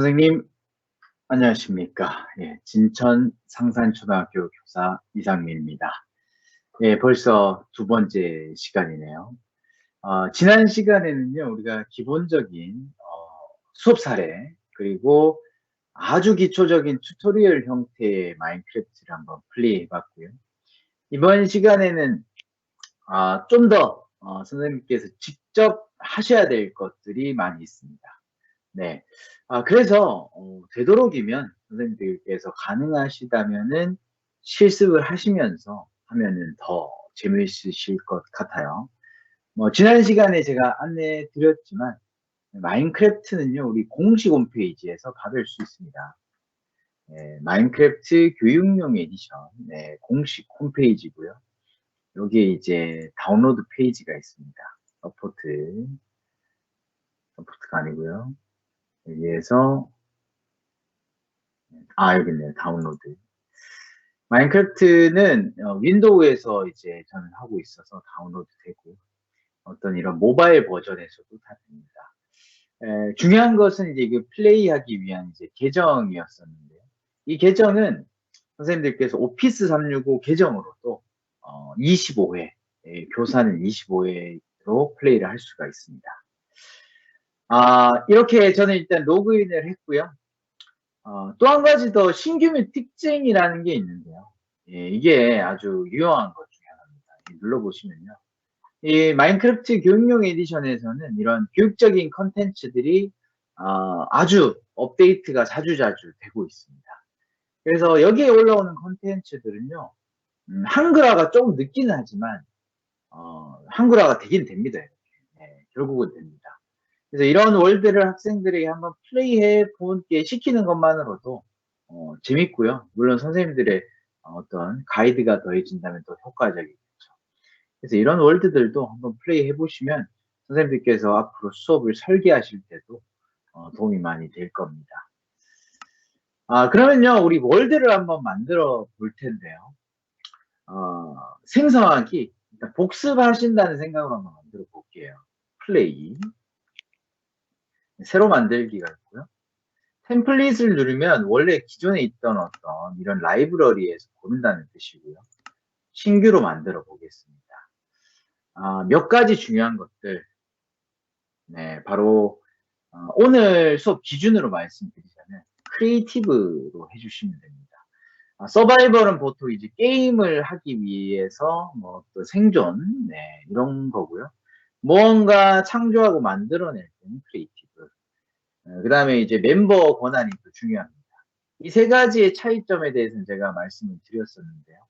선생님, 안녕하십니까. 예, 진천 상산초등학교 교사 이상민입니다. 예, 벌써 두 번째 시간이네요. 지난 시간에는요, 우리가 기본적인 수업 사례, 그리고 아주 기초적인 튜토리얼 형태의 마인크래프트를 한번 플레이해 봤고요. 이번 시간에는 좀 더 선생님께서 직접 하셔야 될 것들이 많이 있습니다. 네. 그래서, 되도록이면 선생님들께서 가능하시다면은 실습을 하시면서 하면은 더 재미있으실 것 같아요. 지난 시간에 제가 안내 드렸지만, 마인크래프트는요, 우리 공식 홈페이지에서 받을 수 있습니다. 네, 마인크래프트 교육용 에디션, 네, 공식 홈페이지고요. 여기에 이제 다운로드 페이지가 있습니다. 서포트가 아니고요. 여기에서 여기 있네요. 다운로드. 마인크래프트는 윈도우에서 이제 저는 하고 있어서 다운로드 되고, 어떤 이런 모바일 버전에서도 다 됩니다. 중요한 것은 이제 그 플레이하기 위한 이제 계정이었었는데요. 이 계정은 선생님들께서 오피스 365 계정으로도 25회, 교사는 25회로 플레이를 할 수가 있습니다. 이렇게 저는 일단 로그인을 했고요. 또 한 가지 더 신규 및 특징이라는 게 있는데요. 예, 이게 아주 유용한 것 중에 하나입니다. 눌러보시면요. 이 마인크래프트 교육용 에디션에서는 이런 교육적인 컨텐츠들이 아주 업데이트가 자주자주 되고 있습니다. 그래서 여기에 올라오는 컨텐츠들은요, 한글화가 조금 늦기는 하지만, 한글화가 되긴 됩니다. 네, 결국은 됩니다. 그래서 이런 월드를 학생들에게 한번 플레이해 보게 시키는 것만으로도 재밌고요. 물론 선생님들의 어떤 가이드가 더해진다면 더 효과적이겠죠. 그래서 이런 월드들도 한번 플레이 해보시면 선생님들께서 앞으로 수업을 설계하실 때도 도움이 많이 될 겁니다. 그러면요, 우리 월드를 한번 만들어 볼 텐데요. 생성하기, 그러니까 복습하신다는 생각으로 한번 만들어 볼게요. 플레이. 새로 만들기가 있고요. 템플릿을 누르면 원래 기존에 있던 어떤 이런 라이브러리에서 고른다는 뜻이고요. 신규로 만들어 보겠습니다. 몇 가지 중요한 것들, 네, 바로 오늘 수업 기준으로 말씀드리자면 크리에이티브로 해주시면 됩니다. 서바이벌은 보통 이제 게임을 하기 위해서 또 생존, 네, 이런 거고요. 무언가 창조하고 만들어낼 때는 크리에이티브. 그 다음에 이제 멤버 권한이 또 중요합니다. 이 세 가지의 차이점에 대해서는 제가 말씀을 드렸었는데요.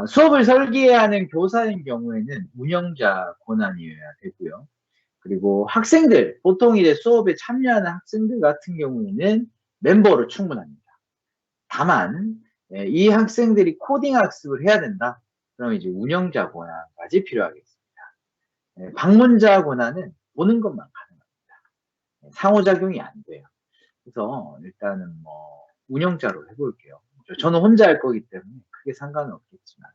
수업을 설계하는 교사인 경우에는 운영자 권한이어야 되고요. 그리고 학생들, 보통 이제 수업에 참여하는 학생들 같은 경우에는 멤버로 충분합니다. 다만, 이 학생들이 코딩 학습을 해야 된다. 그럼 이제 운영자 권한까지 필요하겠습니다. 방문자 권한은 보는 것만 가능합니다. 상호작용이 안 돼요. 그래서 일단은 운영자로 해볼게요. 저는 혼자 할 거기 때문에 크게 상관은 없겠지만.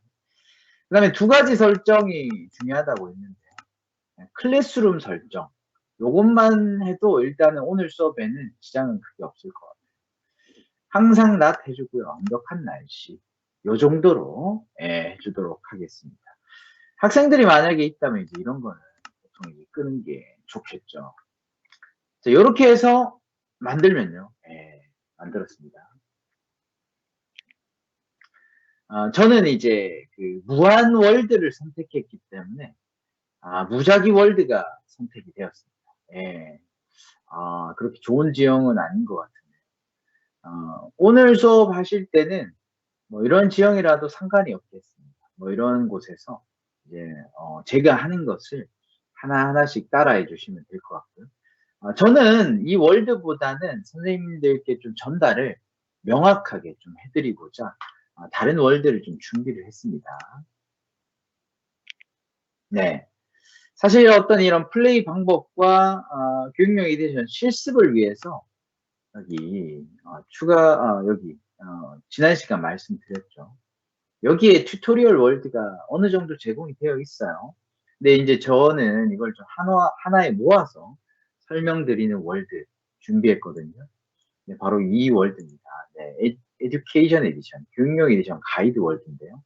그 다음에 두 가지 설정이 중요하다고 했는데, 클래스룸 설정. 요것만 해도 일단은 오늘 수업에는 지장은 크게 없을 것 같아요. 항상 낮 해주고요. 완벽한 날씨. 요 정도로 해주도록 하겠습니다. 학생들이 만약에 있다면 이제 이런 거는 보통 이제 끄는 게 좋겠죠. 자, 요렇게 해서 만들면요. 만들었습니다. 저는 이제 그 무한 월드를 선택했기 때문에 무작위 월드가 선택이 되었습니다. 그렇게 좋은 지형은 아닌 것 같은데 오늘 수업 하실 때는 이런 지형이라도 상관이 없겠습니다. 이런 곳에서 이제 제가 하는 것을 하나하나씩 따라해 주시면 될 것 같고요. 저는 이 월드보다는 선생님들께 좀 전달을 명확하게 좀 해드리고자 다른 월드를 좀 준비를 했습니다. 네. 사실 어떤 이런 플레이 방법과 교육용 에디션 실습을 위해서 여기 여기 지난 시간 말씀드렸죠. 여기에 튜토리얼 월드가 어느 정도 제공이 되어 있어요. 근데 이제 저는 이걸 좀 하나에 모아서 설명드리는 월드, 준비했거든요. 네, 바로 이 월드입니다. 네, 에듀케이션 에디션, 교육용 에디션 가이드 월드인데요.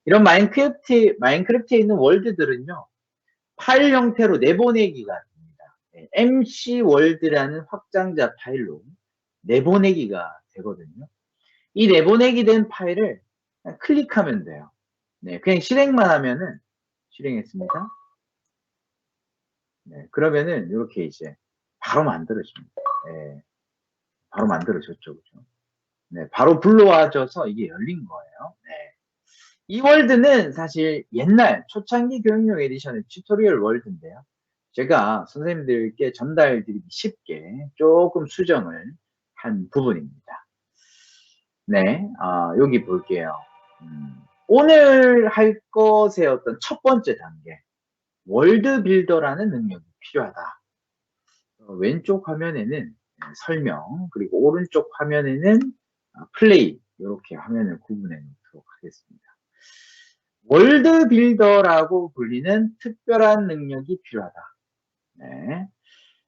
이런 마인크래프트에 있는 월드들은요, 파일 형태로 내보내기가 됩니다. 네, MC 월드라는 확장자 파일로 내보내기가 되거든요. 이 내보내기 된 파일을 그냥 클릭하면 돼요. 네, 그냥 실행만 하면은, 실행했습니다. 네, 그러면은 이렇게 이제 바로 만들어집니다. 네, 바로 만들어졌죠, 그죠? 네, 바로 불러와줘서 이게 열린 거예요. 네. 이 월드는 사실 옛날 초창기 교육용 에디션의 튜토리얼 월드인데요. 제가 선생님들께 전달드리기 쉽게 조금 수정을 한 부분입니다. 네, 여기 볼게요. 오늘 할 것의 어떤 첫 번째 단계, 월드 빌더라는 능력이 필요하다. 왼쪽 화면에는 설명, 그리고 오른쪽 화면에는 플레이, 이렇게 화면을 구분해 놓도록 하겠습니다. 월드 빌더라고 불리는 특별한 능력이 필요하다. 네.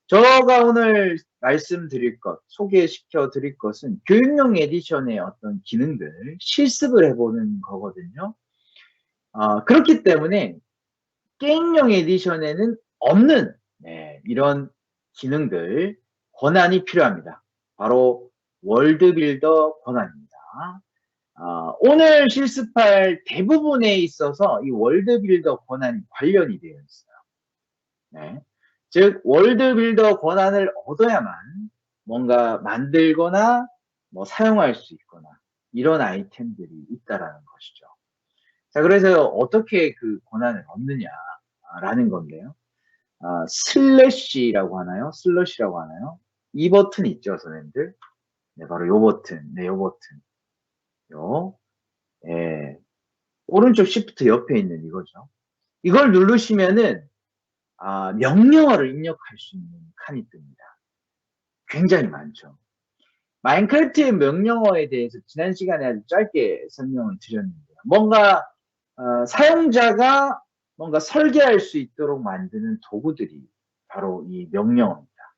제가 오늘 말씀드릴 것, 소개시켜 드릴 것은 교육용 에디션의 어떤 기능들 실습을 해보는 거거든요. 그렇기 때문에 게임용 에디션에는 없는 이런 기능들, 권한이 필요합니다. 바로 월드빌더 권한입니다. 오늘 실습할 대부분에 있어서 이 월드빌더 권한이 관련이 되어 있어요. 네. 즉 월드빌더 권한을 얻어야만 뭔가 만들거나 뭐 사용할 수 있거나 이런 아이템들이 있다라는 것이죠. 자, 그래서 어떻게 그 권한을 얻느냐라는 건데요. 슬래시라고 하나요? 슬러시라고 하나요? 이 버튼 있죠, 선생님들? 네, 바로 요 버튼. 네, 요 버튼. 요, 예, 오른쪽 시프트 옆에 있는 이거죠. 이걸 누르시면은, 명령어를 입력할 수 있는 칸이 뜹니다. 굉장히 많죠. 마인크래프트의 명령어에 대해서 지난 시간에 아주 짧게 설명을 드렸는데요. 뭔가, 사용자가 뭔가 설계할 수 있도록 만드는 도구들이 바로 이 명령어입니다.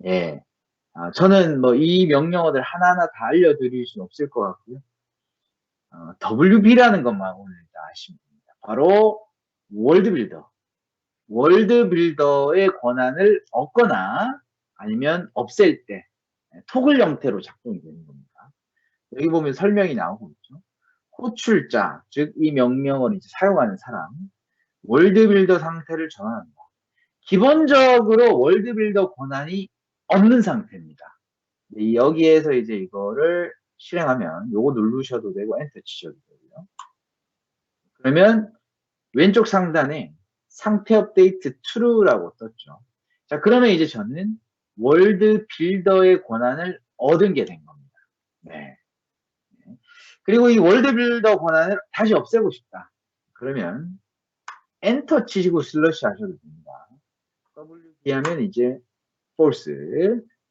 예. 저는 뭐 이 명령어들 하나하나 다 알려드릴 수는 없을 것 같고요. WB라는 것만 오늘 다 아시면 됩니다. 바로 월드빌더. 월드빌더의 권한을 얻거나 아니면 없앨 때 토글 형태로 작동이 되는 겁니다. 여기 보면 설명이 나오고 있죠. 호출자, 즉 이 명령어를 이제 사용하는 사람, 월드빌더 상태를 전환한다. 기본적으로 월드빌더 권한이 없는 상태입니다. 여기에서 이제 이거를 실행하면 요거 누르셔도 되고 엔터 치셔도 되고요. 그러면 왼쪽 상단에 상태 업데이트 true라고 떴죠. 자, 그러면 이제 저는 월드 빌더의 권한을 얻은 게 된 겁니다. 네. 그리고 이 월드 빌더 권한을 다시 없애고 싶다. 그러면 엔터 치시고 슬러시 하셔도 됩니다. WD 하면 이제 false,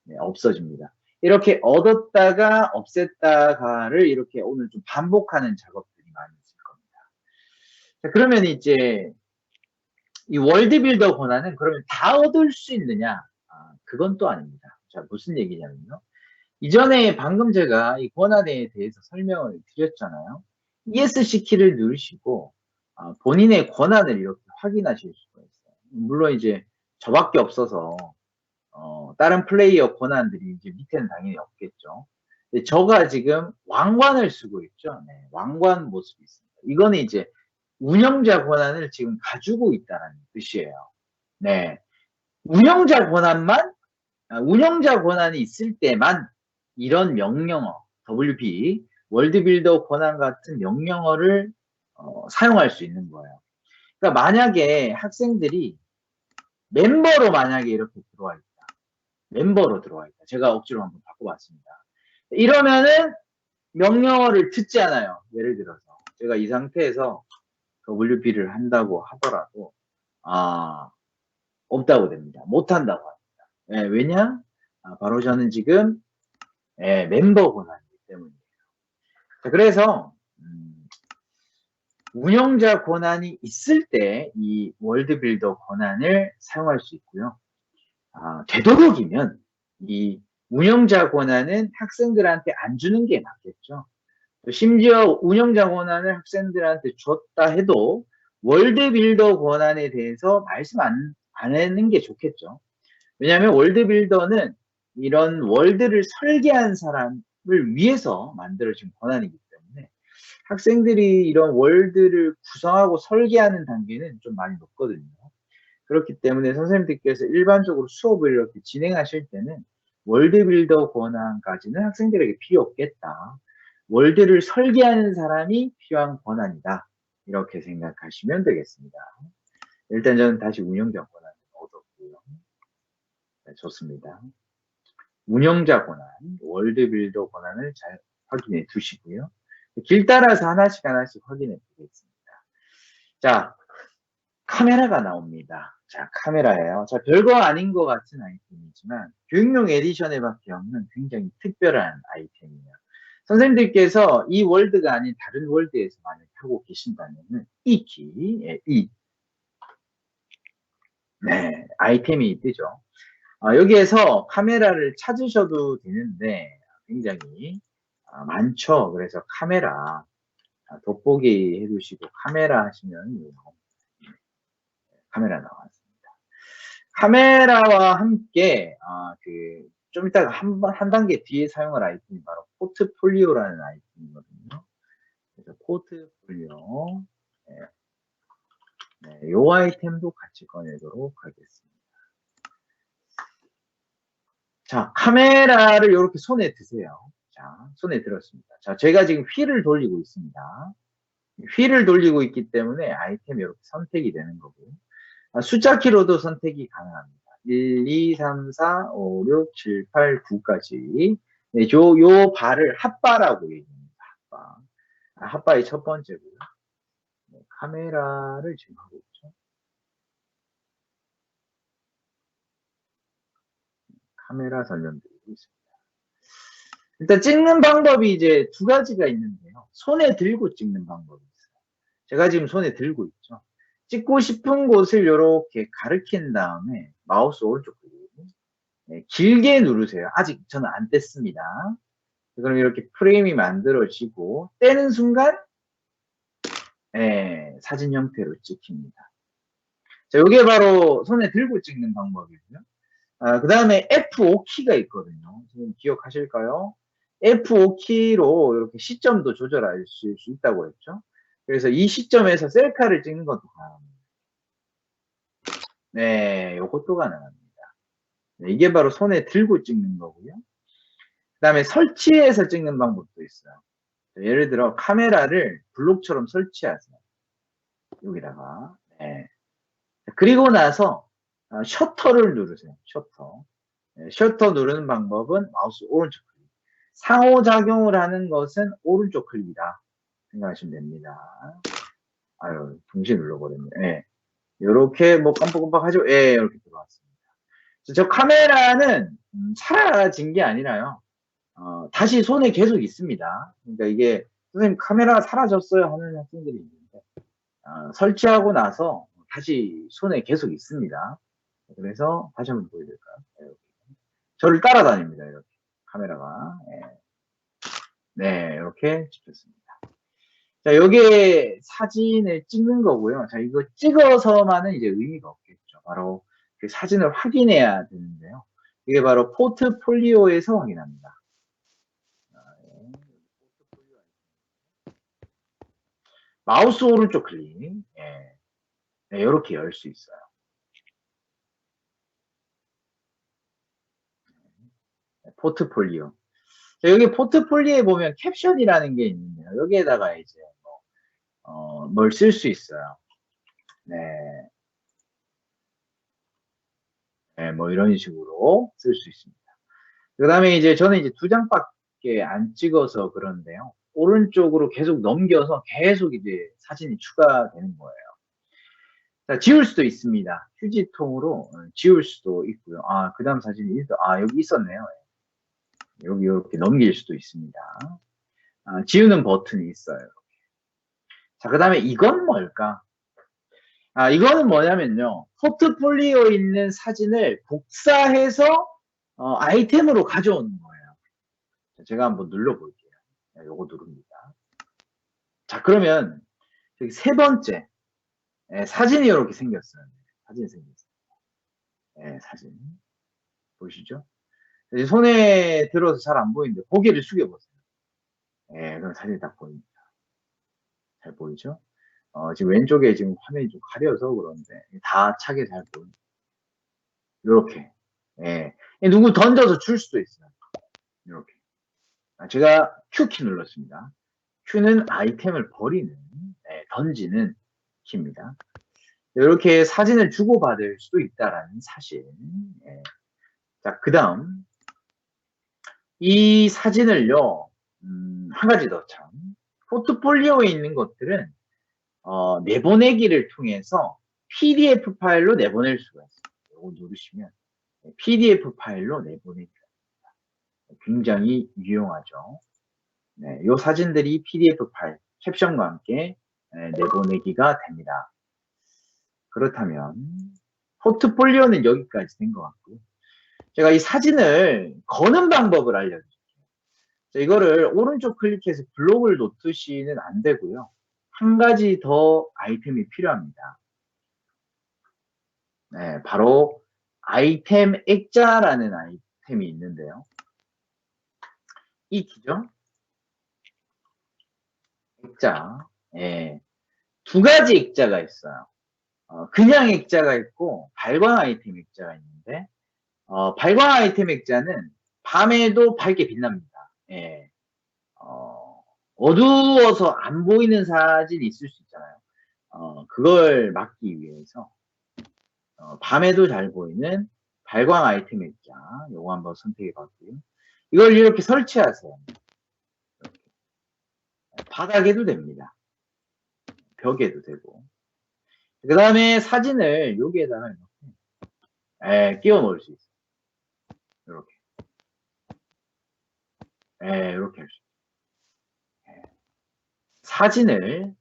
네, 없어집니다. 이렇게 얻었다가 없앴다가를 이렇게 오늘 좀 반복하는 작업들이 많이 있을 겁니다. 자, 그러면 이제 이 월드빌더 권한은 그러면 다 얻을 수 있느냐? 그건 또 아닙니다. 자, 무슨 얘기냐면요. 이전에 방금 제가 이 권한에 대해서 설명을 드렸잖아요. ESC 키를 누르시고 본인의 권한을 이렇게 확인하실 수가 있어요. 물론 이제 저밖에 없어서 다른 플레이어 권한들이 이제 밑에는 당연히 없겠죠. 근데 저가 지금 왕관을 쓰고 있죠. 네, 왕관 모습이 있습니다. 이거는 이제 운영자 권한을 지금 가지고 있다는 뜻이에요. 네. 운영자 권한이 있을 때만 이런 명령어, WP, 월드빌더 권한 같은 명령어를 사용할 수 있는 거예요. 그러니까 만약에 학생들이 멤버로 만약에 이렇게 들어와 있다. 멤버로 들어와 있다. 제가 억지로 한번 바꿔봤습니다. 이러면은 명령어를 듣지 않아요. 예를 들어서 제가 이 상태에서 WP를 한다고 하더라도 없다고 됩니다. 못한다고 합니다. 예, 왜냐? 바로 저는 지금 멤버 권한이기 때문이에요. 자, 그래서 운영자 권한이 있을 때 이 월드빌더 권한을 사용할 수 있고요. 되도록이면 이 운영자 권한은 학생들한테 안 주는 게 낫겠죠. 또 심지어 운영자 권한을 학생들한테 줬다 해도 월드빌더 권한에 대해서 말씀 안 하는 게 좋겠죠. 왜냐하면 월드빌더는 이런 월드를 설계한 사람을 위해서 만들어진 권한이기 때문에 학생들이 이런 월드를 구성하고 설계하는 단계는 좀 많이 높거든요. 그렇기 때문에 선생님들께서 일반적으로 수업을 이렇게 진행하실 때는 월드빌더 권한까지는 학생들에게 필요 없겠다. 월드를 설계하는 사람이 필요한 권한이다. 이렇게 생각하시면 되겠습니다. 일단 저는 다시 운영자 권한을 얻었고요. 네, 좋습니다. 운영자 권한, 월드빌더 권한을 잘 확인해 두시고요. 길 따라서 하나씩 확인해 보겠습니다. 자, 카메라가 나옵니다. 자, 카메라예요. 자, 별거 아닌 것 같은 아이템이지만 교육용 에디션에밖에 없는 굉장히 특별한 아이템이에요. 선생님들께서 이 월드가 아닌 다른 월드에서 만약 하고 계신다면 이 키, 이 네, 아이템이 뜨죠. 여기에서 카메라를 찾으셔도 되는데 굉장히 많죠. 그래서 카메라 돋보기 해두시고 카메라 하시면 카메라 나왔습니다. 카메라와 함께 좀 이따가 한 단계 뒤에 사용할 아이템이 바로 포트폴리오라는 아이템이거든요. 그래서 포트폴리오 네, 요 아이템도 같이 꺼내도록 하겠습니다. 자, 카메라를 이렇게 손에 드세요. 자, 손에 들었습니다. 자, 제가 지금 휠을 돌리고 있습니다. 휠을 돌리고 있기 때문에 아이템이 이렇게 선택이 되는 거고요. 숫자 키로도 선택이 가능합니다. 1, 2, 3, 4, 5, 6, 7, 8, 9까지. 네, 요 바를 핫바라고 얘기합니다. 핫바. 핫바의 첫 번째고요. 네, 카메라를 지금 하고 있죠. 카메라 설명드리고 있습니다. 일단 찍는 방법이 이제 두 가지가 있는데요. 손에 들고 찍는 방법이 있어요. 제가 지금 손에 들고 있죠. 찍고 싶은 곳을 이렇게 가리킨 다음에 마우스 오른쪽 클릭. 네, 길게 누르세요. 아직 저는 안 뗐습니다. 그럼 이렇게 프레임이 만들어지고 떼는 순간 네, 사진 형태로 찍힙니다. 자, 이게 바로 손에 들고 찍는 방법이고요. 그 다음에 F5키가 있거든요. 지금 기억하실까요? F5키로 이렇게 시점도 조절하실 수 있다고 했죠. 그래서 이 시점에서 셀카를 찍는 것도 가능합니다. 네, 이것도 가능합니다. 네, 이게 바로 손에 들고 찍는 거고요. 그 다음에 설치해서 찍는 방법도 있어요. 예를 들어 카메라를 블록처럼 설치하세요. 여기다가. 네. 그리고 나서 셔터를 누르세요. 셔터. 네, 셔터 누르는 방법은 마우스 오른쪽 클릭. 상호작용을 하는 것은 오른쪽 클릭이다. 생각하시면 됩니다. 아유, 동시에 눌러버렸네. 네. 이렇게 뭐 깜빡깜빡 하죠? 예, 이렇게 들어왔습니다. 저 카메라는 사라진 게 아니라요. 다시 손에 계속 있습니다. 그러니까 이게 선생님 카메라가 사라졌어요 하는 학생들이 있는데 설치하고 나서 다시 손에 계속 있습니다. 그래서 다시 한번 보여드릴까요? 네, 저를 따라다닙니다. 이렇게 카메라가 네, 이렇게 찍혔습니다. 자, 여기에 사진을 찍는 거고요. 자, 이거 찍어서만은 이제 의미가 없겠죠. 바로 그 사진을 확인해야 되는데요. 이게 바로 포트폴리오에서 확인합니다. 마우스 오른쪽 클릭. 네, 이렇게 열 수 있어요. 포트폴리오. 자, 여기 포트폴리오에 보면 캡션이라는 게 있는데요. 여기에다가 이제 뭘 쓸 수 있어요. 네. 네, 뭐 이런 식으로 쓸 수 있습니다. 그 다음에 이제 저는 이제 2장밖에 안 찍어서 그런데요. 오른쪽으로 계속 넘겨서 계속 이제 사진이 추가되는 거예요. 자, 지울 수도 있습니다. 휴지통으로 지울 수도 있고요. 그 다음 사진이 여기 있었네요. 여기 이렇게 넘길 수도 있습니다. 지우는 버튼이 있어요. 자, 그 다음에 이건 뭘까? 이거는 뭐냐면요. 포트폴리오에 있는 사진을 복사해서 아이템으로 가져오는 거예요. 제가 한번 눌러볼게요. 네, 요거 누릅니다. 자, 그러면 여기 세 번째, 네, 사진이 이렇게 생겼어요. 사진이 생겼어요. 네, 사진. 보이시죠? 이제 손에 들어서 잘 안 보이는데 고개를 숙여보세요. 네, 그럼 사진이 딱 보입니다. 잘 보이죠? 지금 왼쪽에 지금 화면이 좀 가려서 그런데 다 차게 잘 보입니다. 이렇게. 예. 누구 던져서 줄 수도 있어요. 이렇게. 제가 Q키 눌렀습니다. Q는 아이템을 버리는, 던지는 키입니다. 이렇게 사진을 주고받을 수도 있다라는 사실. 예. 자, 그 다음. 이 사진을요, 한 가지 더 참. 포트폴리오에 있는 것들은, 내보내기를 통해서 PDF 파일로 내보낼 수가 있어요. 이거 누르시면 PDF 파일로 내보내기가 됩니다. 굉장히 유용하죠. 네, 이 사진들이 PDF 파일, 캡션과 함께 내보내기가 됩니다. 그렇다면 포트폴리오는 여기까지 된 것 같고요. 제가 이 사진을 거는 방법을 알려드릴게요. 이거를 오른쪽 클릭해서 블록을 놓듯이는 안 되고요. 한 가지 더 아이템이 필요합니다. 네, 바로 아이템 액자라는 아이템이 있는데요. 이 키죠? 액자. 예. 두 가지 액자가 있어요. 그냥 액자가 있고 발광 아이템 액자가 있는데 발광 아이템 액자는 밤에도 밝게 빛납니다. 예. 어두워서 안 보이는 사진이 있을 수 있잖아요. 그걸 막기 위해서 밤에도 잘 보이는 발광 아이템 액자 요거 한번 선택해 봤고요. 이걸 이렇게 설치하세요. 이렇게. 바닥에도 됩니다. 벽에도 되고. 그 다음에 사진을 여기에다가 이렇게 끼워 놓을 수 있어요. 이렇게. 이렇게 할 수 있어요. 사진을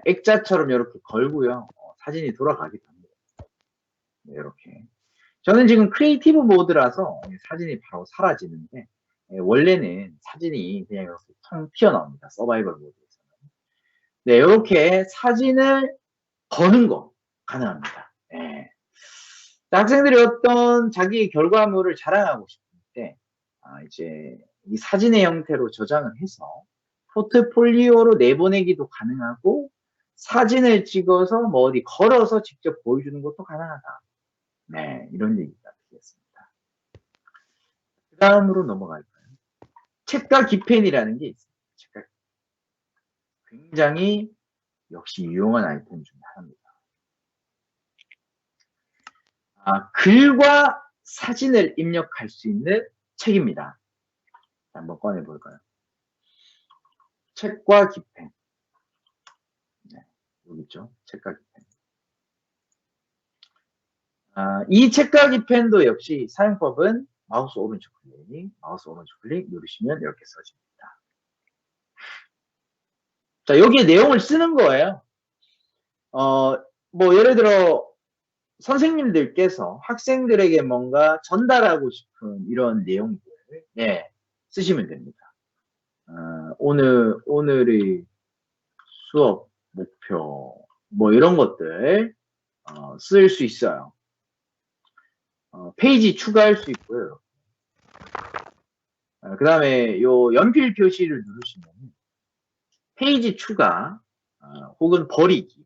액자처럼 이렇게 걸고요. 사진이 돌아가기도 합니다. 이렇게. 저는 지금 크리에이티브 모드라서 사진이 바로 사라지는데 원래는 사진이 그냥 이렇게 텅 튀어나옵니다. 서바이벌 모드에서는. 네, 이렇게 사진을 거는 거 가능합니다. 네. 학생들이 어떤 자기 결과물을 자랑하고 싶을 때 이제 이 사진의 형태로 저장을 해서 포트폴리오로 내보내기도 가능하고 사진을 찍어서 뭐 어디 걸어서 직접 보여주는 것도 가능하다. 네, 이런 얘기가 되겠습니다. 그 다음으로 넘어갈까요? 책과 기펜이라는 게 있습니다. 책과 굉장히 역시 유용한 아이템 중에 하나입니다. 글과 사진을 입력할 수 있는 책입니다. 한번 꺼내볼까요? 책과 기펜. 네, 여기 있죠. 책과 기펜. 이 책과 기펜도 역시 사용법은 마우스 오른쪽 클릭 누르시면 이렇게 써집니다. 자, 여기에 내용을 쓰는 거예요. 뭐 예를 들어 선생님들께서 학생들에게 뭔가 전달하고 싶은 이런 내용들 쓰시면 됩니다. 오늘의 수업 목표 뭐 이런 것들 쓸 수 있어요. 페이지 추가할 수 있고요. 그 다음에 요 연필 표시를 누르시면 페이지 추가 혹은 버리기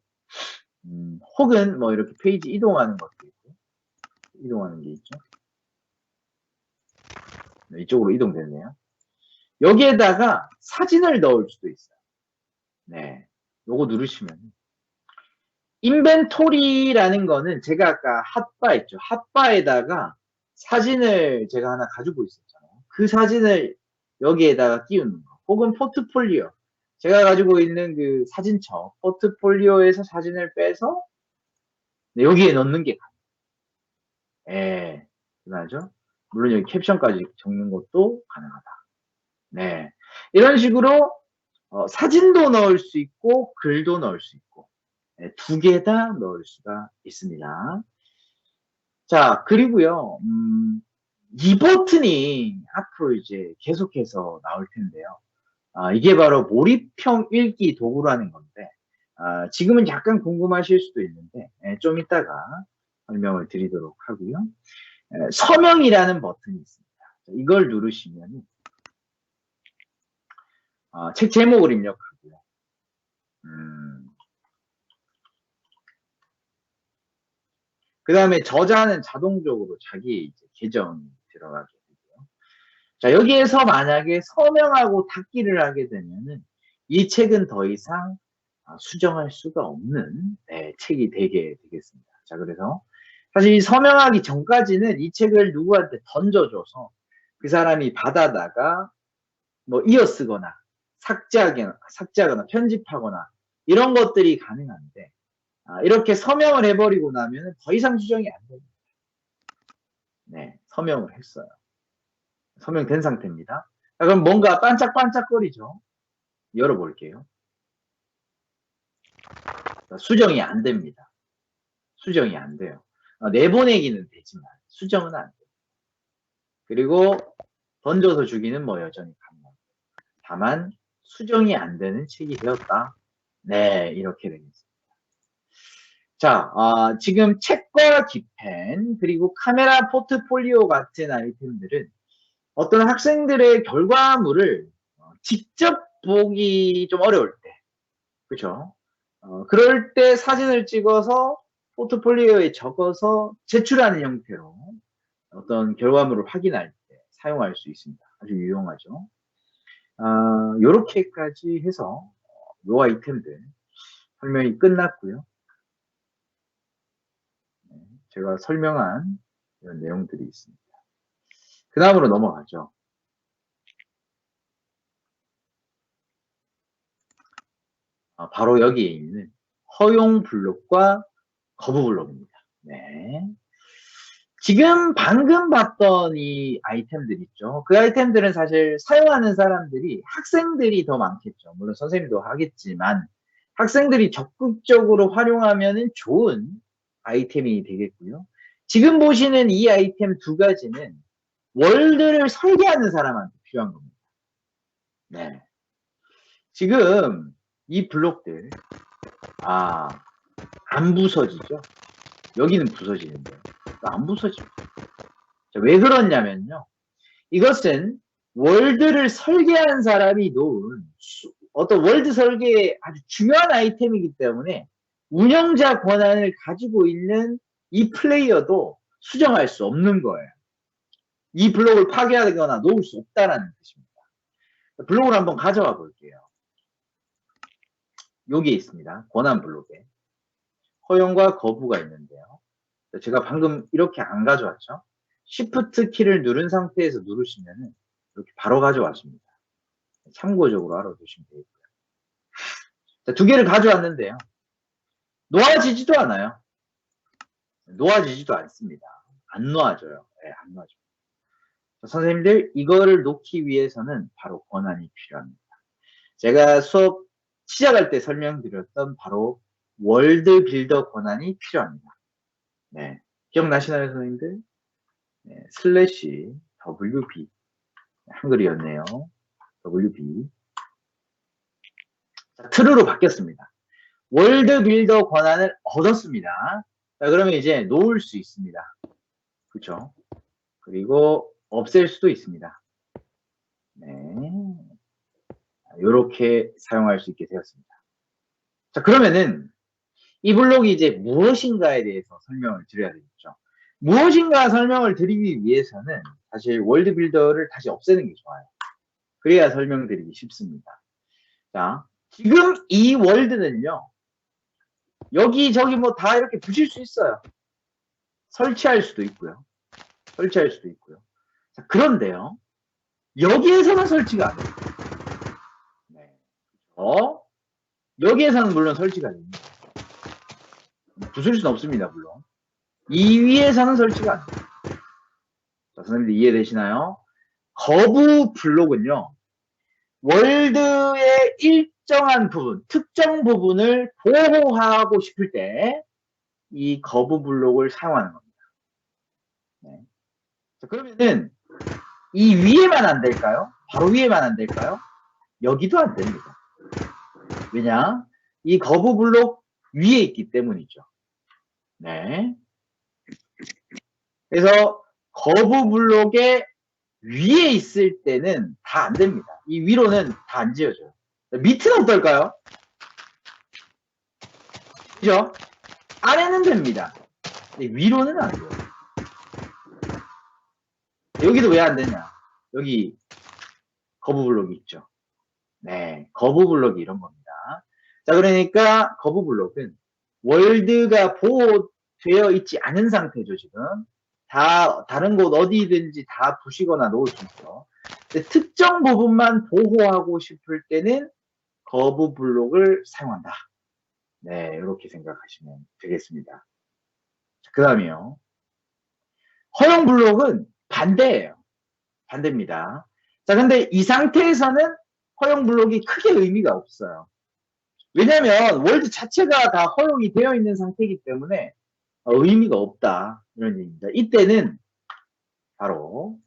혹은 뭐 이렇게 페이지 이동하는 것도 있고 이동하는 게 있죠. 네, 이쪽으로 이동됐네요. 여기에다가 사진을 넣을 수도 있어요. 네, 요거 누르시면 인벤토리라는 거는 제가 아까 핫바 있죠. 핫바에다가 사진을 제가 하나 가지고 있었잖아요. 그 사진을 여기에다가 끼우는 거. 혹은 포트폴리오. 제가 가지고 있는 그 사진첩, 포트폴리오에서 사진을 빼서 여기에 넣는 게 가능해요. 그나죠? 물론 여기 캡션까지 적는 것도 가능하다. 네. 이런 식으로 사진도 넣을 수 있고 글도 넣을 수 있고 두 개 다 넣을 수가 있습니다. 자, 그리고요. 이 버튼이 앞으로 이제 계속해서 나올 텐데요. 이게 바로 몰입형 읽기 도구라는 건데, 지금은 약간 궁금하실 수도 있는데, 좀 이따가 설명을 드리도록 하고요. 서명이라는 버튼이 있습니다. 이걸 누르시면 책 제목을 입력하고요. 그 다음에 저자는 자동적으로 자기 이제 계정이 들어가게 되고요. 자, 여기에서 만약에 서명하고 닫기를 하게 되면은 이 책은 더 이상 수정할 수가 없는 책이 되게 되겠습니다. 자, 그래서 사실 이 서명하기 전까지는 이 책을 누구한테 던져줘서 그 사람이 받아다가 뭐 이어쓰거나 삭제하거나 편집하거나 이런 것들이 가능한데, 이렇게 서명을 해버리고 나면 더 이상 수정이 안 됩니다. 네, 서명을 했어요. 서명된 상태입니다. 자, 그럼 뭔가 반짝반짝거리죠? 열어볼게요. 수정이 안 됩니다. 수정이 안 돼요. 내보내기는 되지만 수정은 안 돼요. 그리고 던져서 주기는 뭐 여전히 가능합니다. 다만 수정이 안 되는 책이 되었다. 네, 이렇게 되겠습니다. 자, 지금 책과 기펜 그리고 카메라 포트폴리오 같은 아이템들은 어떤 학생들의 결과물을 직접 보기 좀 어려울 때, 그렇죠? 그럴 때 사진을 찍어서 포트폴리오에 적어서 제출하는 형태로 어떤 결과물을 확인할 때 사용할 수 있습니다. 아주 유용하죠. 요렇게까지 해서 요 아이템들 설명이 끝났고요. 제가 설명한 이런 내용들이 있습니다. 그 다음으로 넘어가죠. 바로 여기에 있는 허용 블록과 거부 블록입니다. 네. 지금 방금 봤던 이 아이템들 있죠. 그 아이템들은 사실 사용하는 사람들이 학생들이 더 많겠죠. 물론 선생님도 하겠지만 학생들이 적극적으로 활용하면 좋은 아이템이 되겠고요. 지금 보시는 이 아이템 두 가지는 월드를 설계하는 사람한테 필요한 겁니다. 네. 지금 이 블록들 안 부서지죠. 여기는 부서지는데 안 부서집니다. 왜 그러냐면요. 이것은 월드를 설계한 사람이 놓은 어떤 월드 설계의 아주 중요한 아이템이기 때문에 운영자 권한을 가지고 있는 이 플레이어도 수정할 수 없는 거예요. 이 블록을 파괴하거나 놓을 수 없다는 뜻입니다. 블록을 한번 가져와 볼게요. 여기에 있습니다. 권한 블록에 허용과 거부가 있는데요. 제가 방금 이렇게 안 가져왔죠. Shift 키를 누른 상태에서 누르시면 이렇게 바로 가져왔습니다. 참고적으로 알아두시면 되겠고요. 자, 두 개를 가져왔는데요. 놓아지지도 않아요. 놓아지지도 않습니다. 안 놓아져요. 네, 안 놓아져요. 자, 선생님들 이거를 놓기 위해서는 바로 권한이 필요합니다. 제가 수업 시작할 때 설명드렸던 바로 월드 빌더 권한이 필요합니다. 네, 기억나시나요, 선생님들? 네, 슬래시 WB 한글이었네요. WB 자, true로 바뀌었습니다. 월드 빌더 권한을 얻었습니다. 자, 그러면 이제 놓을 수 있습니다. 그렇죠? 그리고 없앨 수도 있습니다. 네, 이렇게 사용할 수 있게 되었습니다. 자, 그러면은 이 블록이 이제 무엇인가에 대해서 설명을 드려야 되겠죠. 무엇인가 설명을 드리기 위해서는 사실 월드 빌더를 다시 없애는 게 좋아요. 그래야 설명드리기 쉽습니다. 자, 지금 이 월드는요, 여기저기 뭐 다 이렇게 붙일 수 있어요. 설치할 수도 있고요. 설치할 수도 있고요. 자, 그런데요, 여기에서는 설치가 안 돼요. 네. 여기에서는 물론 설치가 됩니다. 부술 수는 없습니다, 물론. 이 위에서는 설치가 안 돼요. 자, 선생님들 이해되시나요? 거부 블록은요, 월드의 일정한 부분, 특정 부분을 보호하고 싶을 때 이 거부 블록을 사용하는 겁니다. 네. 자, 그러면은 이 위에만 안 될까요? 바로 위에만 안 될까요? 여기도 안 됩니다. 왜냐? 이 거부 블록 위에 있기 때문이죠. 네. 그래서 거부 블록의 위에 있을 때는 다 안 됩니다. 이 위로는 다 안 지어져요. 밑은 어떨까요? 그죠? 아래는 됩니다. 근데 위로는 안 돼요. 여기도 왜 안 되냐? 여기 거부 블록이 있죠. 네, 거부 블록이 이런 겁니다. 자, 그러니까 거부 블록은 월드가 보호되어 있지 않은 상태죠, 지금. 다른 곳 어디든지 다 부시거나 놓을 수 있어. 특정 부분만 보호하고 싶을 때는 거부 블록을 사용한다. 네, 이렇게 생각하시면 되겠습니다. 그 다음이요. 허용 블록은 반대예요. 반대입니다. 자, 근데 이 상태에서는 허용 블록이 크게 의미가 없어요. 왜냐면 월드 자체가 다 허용이 되어 있는 상태이기 때문에 의미가 없다. 이런 얘기입니다. 이때는 바로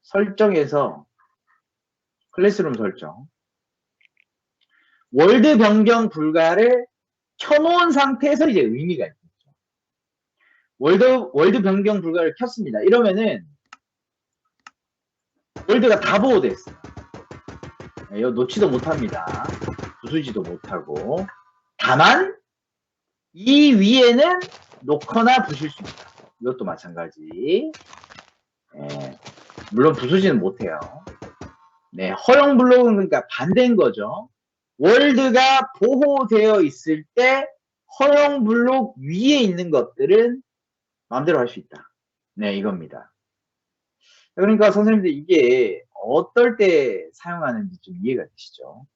설정에서 클래스룸 설정 월드 변경 불가를 켜놓은 상태에서 이제 의미가 있겠죠. 월드 변경 불가를 켰습니다. 이러면은 월드가 다 보호됐어요. 이거 놓지도 못합니다. 부수지도 못하고. 다만 이 위에는 놓거나 부실 수 있다. 이것도 마찬가지. 물론 부수지는 못해요. 네, 허용 블록은 그러니까 반대인 거죠. 월드가 보호되어 있을 때 허용 블록 위에 있는 것들은 마음대로 할 수 있다. 네, 이겁니다. 그러니까 선생님들 이게 어떨 때 사용하는지 좀 이해가 되시죠?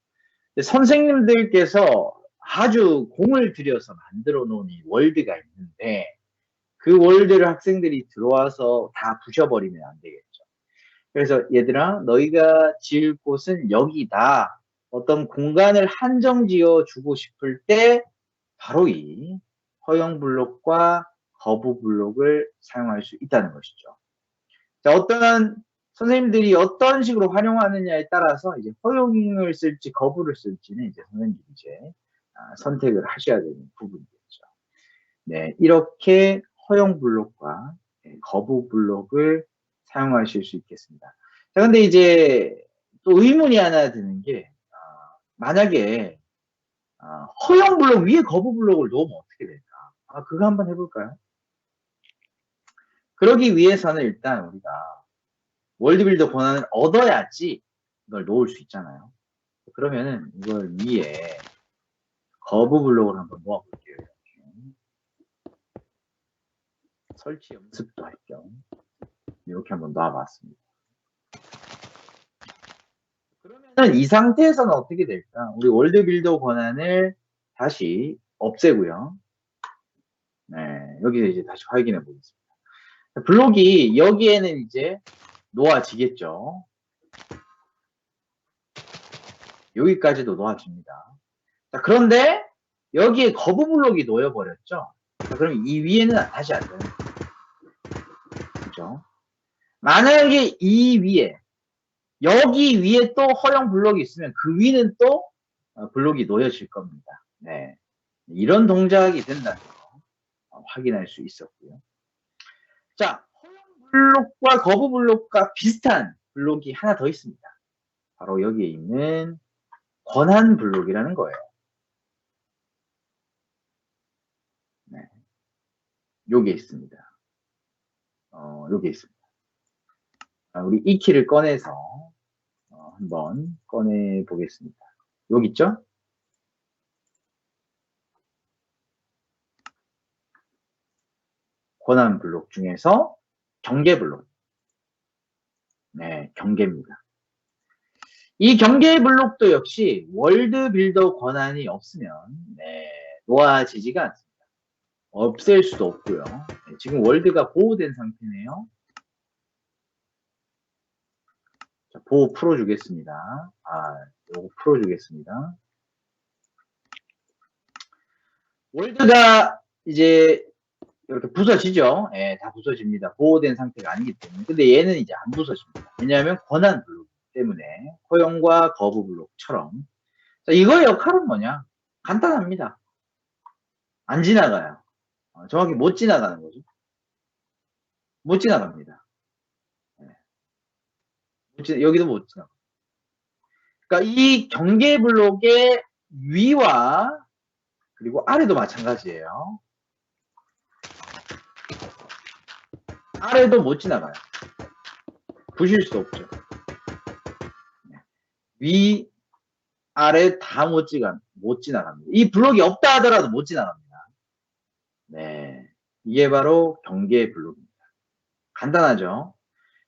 선생님들께서 아주 공을 들여서 만들어 놓은 이 월드가 있는데 그 월드를 학생들이 들어와서 다 부셔버리면 안 되겠죠. 그래서 얘들아 너희가 지을 곳은 여기다. 어떤 공간을 한정 지어 주고 싶을 때 바로 이 허용 블록과 거부 블록을 사용할 수 있다는 것이죠. 자, 어떤 선생님들이 어떤 식으로 활용하느냐에 따라서 이제 허용을 쓸지 거부를 쓸지는 이제 선생님들이 이제 선택을 하셔야 되는 부분이겠죠. 네, 이렇게 허용 블록과 거부 블록을 사용하실 수 있겠습니다. 자, 근데 이제 또 의문이 하나 드는 게 만약에 허용 블록 위에 거부 블록을 놓으면 어떻게 될까? 그거 한번 해볼까요? 그러기 위해서는 일단 우리가 월드빌더 권한을 얻어야지 이걸 놓을 수 있잖아요. 그러면은 이걸 위에 거부 블록을 한번 놓아볼게요. 이렇게. 설치 연습도 할 겸 이렇게 한번 놔봤습니다. 그러면은 이 상태에서는 어떻게 될까? 우리 월드빌더 권한을 다시 없애고요. 네, 여기서 이제 다시 확인해 보겠습니다. 블록이 여기에는 이제 놓아지겠죠. 여기까지도 놓아집니다. 자, 그런데 여기에 거부 블록이 놓여버렸죠. 자, 그럼 이 위에는 다시 안 돼요. 그죠? 만약에 이 위에 여기 위에 또 허용 블록이 있으면 그 위는 또 블록이 놓여질 겁니다. 네, 이런 동작이 된다는 거 확인할 수 있었고요. 자, 허용 블록과 거부 블록과 비슷한 블록이 하나 더 있습니다. 바로 여기에 있는 권한 블록이라는 거예요. 네, 요게 있습니다. 요게 있습니다. 우리 이 키를 꺼내서 한번 꺼내 보겠습니다. 여기 있죠? 권한 블록 중에서 경계 블록. 네, 경계입니다. 이 경계 블록도 역시 월드 빌더 권한이 없으면 네, 놓아지지가 않습니다. 없앨 수도 없고요. 네, 지금 월드가 보호된 상태네요. 자, 보호 풀어주겠습니다. 요거 풀어주겠습니다. 월드가 이제 이렇게 부서지죠. 예, 다 부서집니다. 보호된 상태가 아니기 때문에. 근데 얘는 이제 안 부서집니다. 왜냐하면 권한 블록 때문에 허용과 거부 블록처럼. 자, 이거의 역할은 뭐냐? 간단합니다. 안 지나가요. 정확히 못 지나가는 거죠. 못 지나갑니다. 여기도 못 지나가. 그러니까 이 경계 블록의 위와 그리고 아래도 마찬가지예요. 아래도 못 지나가요. 부실 수 없죠. 위, 아래 다 못 지나갑니다. 이 블록이 없다 하더라도 못 지나갑니다. 네. 이게 바로 경계 블록입니다. 간단하죠?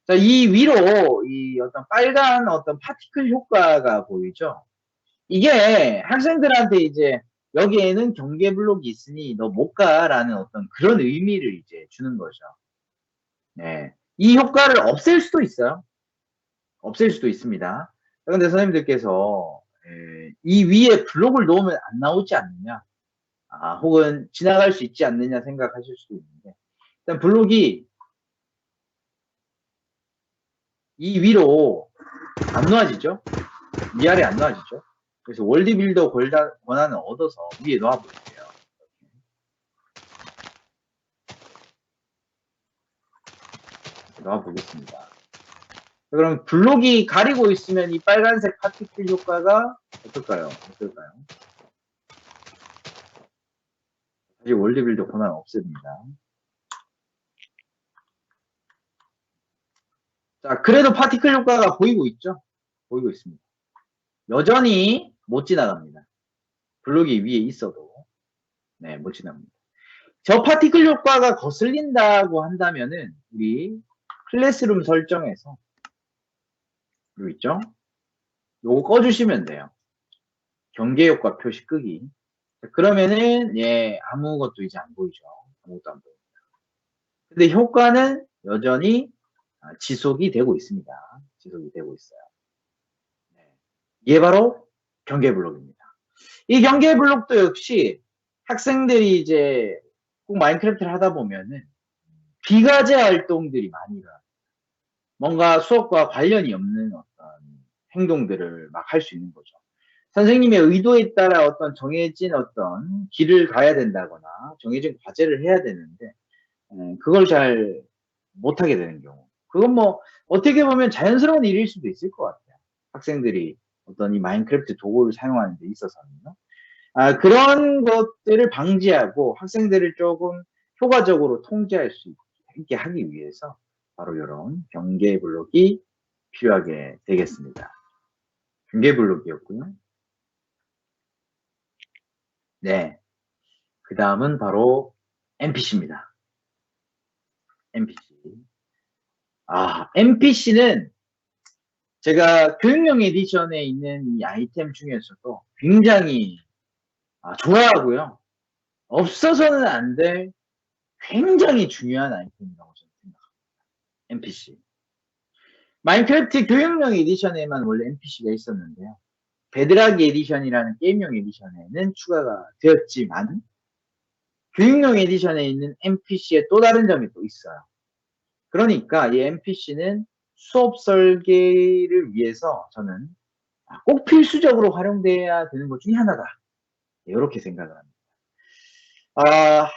자, 이 위로 이 어떤 빨간 어떤 파티클 효과가 보이죠? 이게 학생들한테 이제 여기에는 경계 블록이 있으니 너 못 가라는 어떤 그런 의미를 이제 주는 거죠. 네. 이 효과를 없앨 수도 있어요. 없앨 수도 있습니다. 그런데 선생님들께서 이 위에 블록을 놓으면 안 나오지 않느냐, 혹은 지나갈 수 있지 않느냐 생각하실 수도 있는데, 일단 블록이 이 위로 안 놓아지죠? 위아래 안 놓아지죠? 그래서 월드빌더 권한을 얻어서 위에 놓아볼게요. 놓아보겠습니다. 그럼 블록이 가리고 있으면 이 빨간색 파티클 효과가 어떨까요? 다시 월드빌더 권한을 없앱니다. 자, 그래도 파티클 효과가 보이고 있죠? 보이고 있습니다. 여전히 못 지나갑니다. 블록이 위에 있어도. 네, 못 지나갑니다. 저 파티클 효과가 거슬린다고 한다면은, 우리 클래스룸 설정에서, 여기 있죠? 요거 꺼주시면 돼요. 경계 효과 표시 끄기. 그러면은, 예, 아무것도 이제 안 보이죠. 아무것도 안 보입니다. 근데 효과는 여전히 지속이 되고 있습니다. 지속이 되고 있어요. 네. 이게 바로 경계 블록입니다. 이 경계 블록도 역시 학생들이 이제 꼭 마인크래프트를 하다 보면은 비과제 활동들이 많이 일어나요. 뭔가 수업과 관련이 없는 어떤 행동들을 막 할 수 있는 거죠. 선생님의 의도에 따라 어떤 정해진 어떤 길을 가야 된다거나 정해진 과제를 해야 되는데 그걸 잘 못하게 되는 경우. 그건 뭐 어떻게 보면 자연스러운 일일 수도 있을 것 같아요. 학생들이 어떤 이 마인크래프트 도구를 사용하는 데 있어서는요. 그런 것들을 방지하고 학생들을 조금 효과적으로 통제할 수 있게 하기 위해서 바로 이런 경계 블록이 필요하게 되겠습니다. 경계 블록이었고요. 네. 그 다음은 바로 NPC입니다. NPC. NPC는 제가 교육용 에디션에 있는 이 아이템 중에서도 굉장히 좋아하고요. 없어서는 안 될 굉장히 중요한 아이템이라고 저는 생각합니다. NPC. 마인크래프트 교육용 에디션에만 원래 NPC가 있었는데요. 베드락 에디션이라는 게임용 에디션에는 추가가 되었지만 교육용 에디션에 있는 NPC의 또 다른 점이 또 있어요. 그러니까 이 NPC는 수업 설계를 위해서 저는 꼭 필수적으로 활용돼야 되는 것 중에 하나다. 이렇게 생각을 합니다.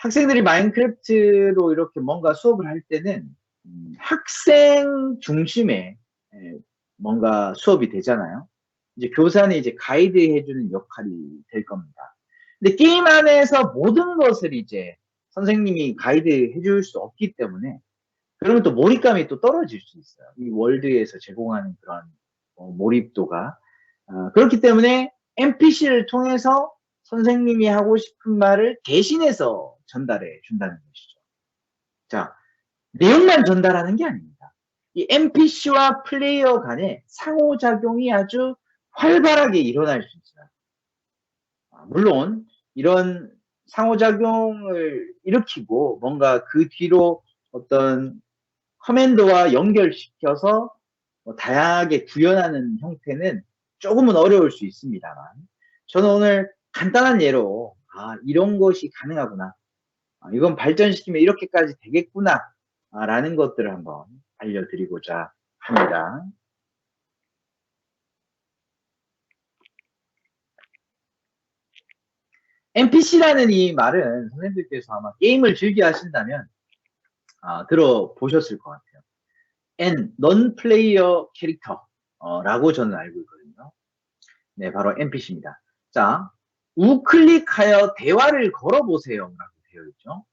학생들이 마인크래프트로 이렇게 뭔가 수업을 할 때는 학생 중심의 뭔가 수업이 되잖아요. 이제 교사는 이제 가이드 해주는 역할이 될 겁니다. 근데 게임 안에서 모든 것을 이제 선생님이 가이드 해줄 수 없기 때문에 그러면 또 몰입감이 또 떨어질 수 있어요. 이 월드에서 제공하는 그런 몰입도가. 그렇기 때문에 NPC를 통해서 선생님이 하고 싶은 말을 대신해서 전달해 준다는 것이죠. 자, 내용만 전달하는 게 아닙니다. 이 NPC와 플레이어 간의 상호작용이 아주 활발하게 일어날 수 있어요. 물론 이런 상호작용을 일으키고 뭔가 그 뒤로 어떤 커맨드와 연결시켜서 다양하게 구현하는 형태는 조금은 어려울 수 있습니다만 저는 오늘 간단한 예로 이런 것이 가능하구나 이건 발전시키면 이렇게까지 되겠구나 라는 것들을 한번 알려드리고자 합니다. NPC라는 이 말은 선생님들께서 아마 게임을 즐겨 하신다면 들어보셨을 것 같아요. N, non-player 캐릭터 라고 저는 알고 있거든요. 네, 바로 NPC입니다. 자, 우클릭하여 대화를 걸어보세요 라고 되어 있죠.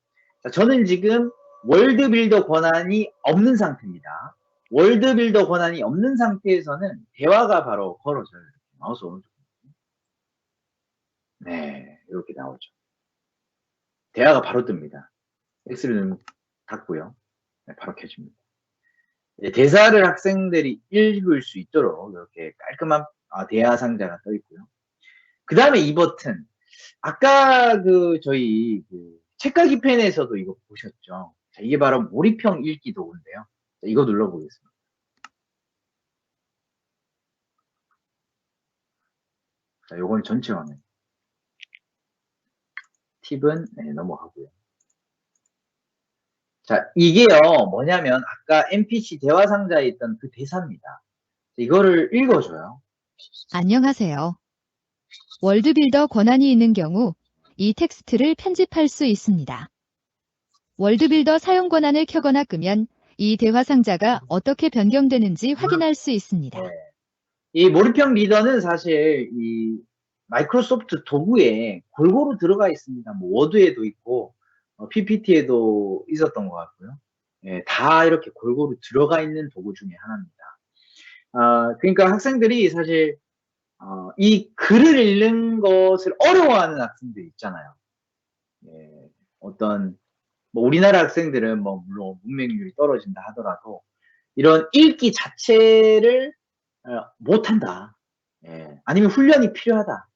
자, 저는 지금 월드빌더 권한이 없는 상태입니다. 월드빌더 권한이 없는 상태에서는 대화가 바로 걸어져요. 마우스 오른쪽. 네, 이렇게 나오죠. 대화가 바로 뜹니다. X를 닫고요. 네, 바로 켜집니다. 네, 대사를 학생들이 읽을 수 있도록 이렇게 깔끔한 대화 상자가 떠 있고요. 그 다음에 이 버튼. 아까 저희 책가기 펜에서도 이거 보셨죠? 자, 이게 바로 몰입형 읽기 도구인데요. 자, 이거 눌러보겠습니다. 자, 요건 전체 화면. 팁은 네, 넘어가고요. 자, 이게요, 뭐냐면 아까 NPC 대화 상자에 있던 그 대사입니다. 이거를 읽어줘요. 안녕하세요. 월드빌더 권한이 있는 경우 이 텍스트를 편집할 수 있습니다. 월드빌더 사용 권한을 켜거나 끄면 이 대화 상자가 어떻게 변경되는지 확인할 수 있습니다. 네. 이 몰입형 리더는 사실 이 마이크로소프트 도구에 골고루 들어가 있습니다. 뭐 워드에도 있고 PPT에도 있었던 것 같고요. 예, 다 이렇게 골고루 들어가 있는 도구 중에 하나입니다. 그러니까 학생들이 사실 이 글을 읽는 것을 어려워하는 학생들 있잖아요. 예, 어떤 뭐 우리나라 학생들은 뭐 물론 문맹률이 떨어진다 하더라도 이런 읽기 자체를 못한다. 예, 아니면 훈련이 필요하다.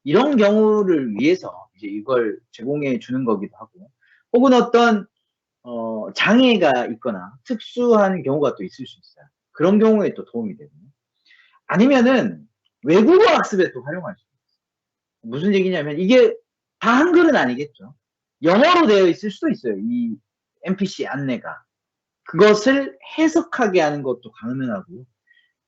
이런 경우를 위해서 이제 이걸 제공해 주는 거기도 하고, 혹은 어떤 장애가 있거나 특수한 경우가 또 있을 수 있어요. 그런 경우에 또 도움이 되고요. 아니면은 외국어 학습에 또 활용할 수 있어요. 무슨 얘기냐면 이게 다 한글은 아니겠죠. 영어로 되어 있을 수도 있어요. 이 NPC 안내가. 그것을 해석하게 하는 것도 가능하고요.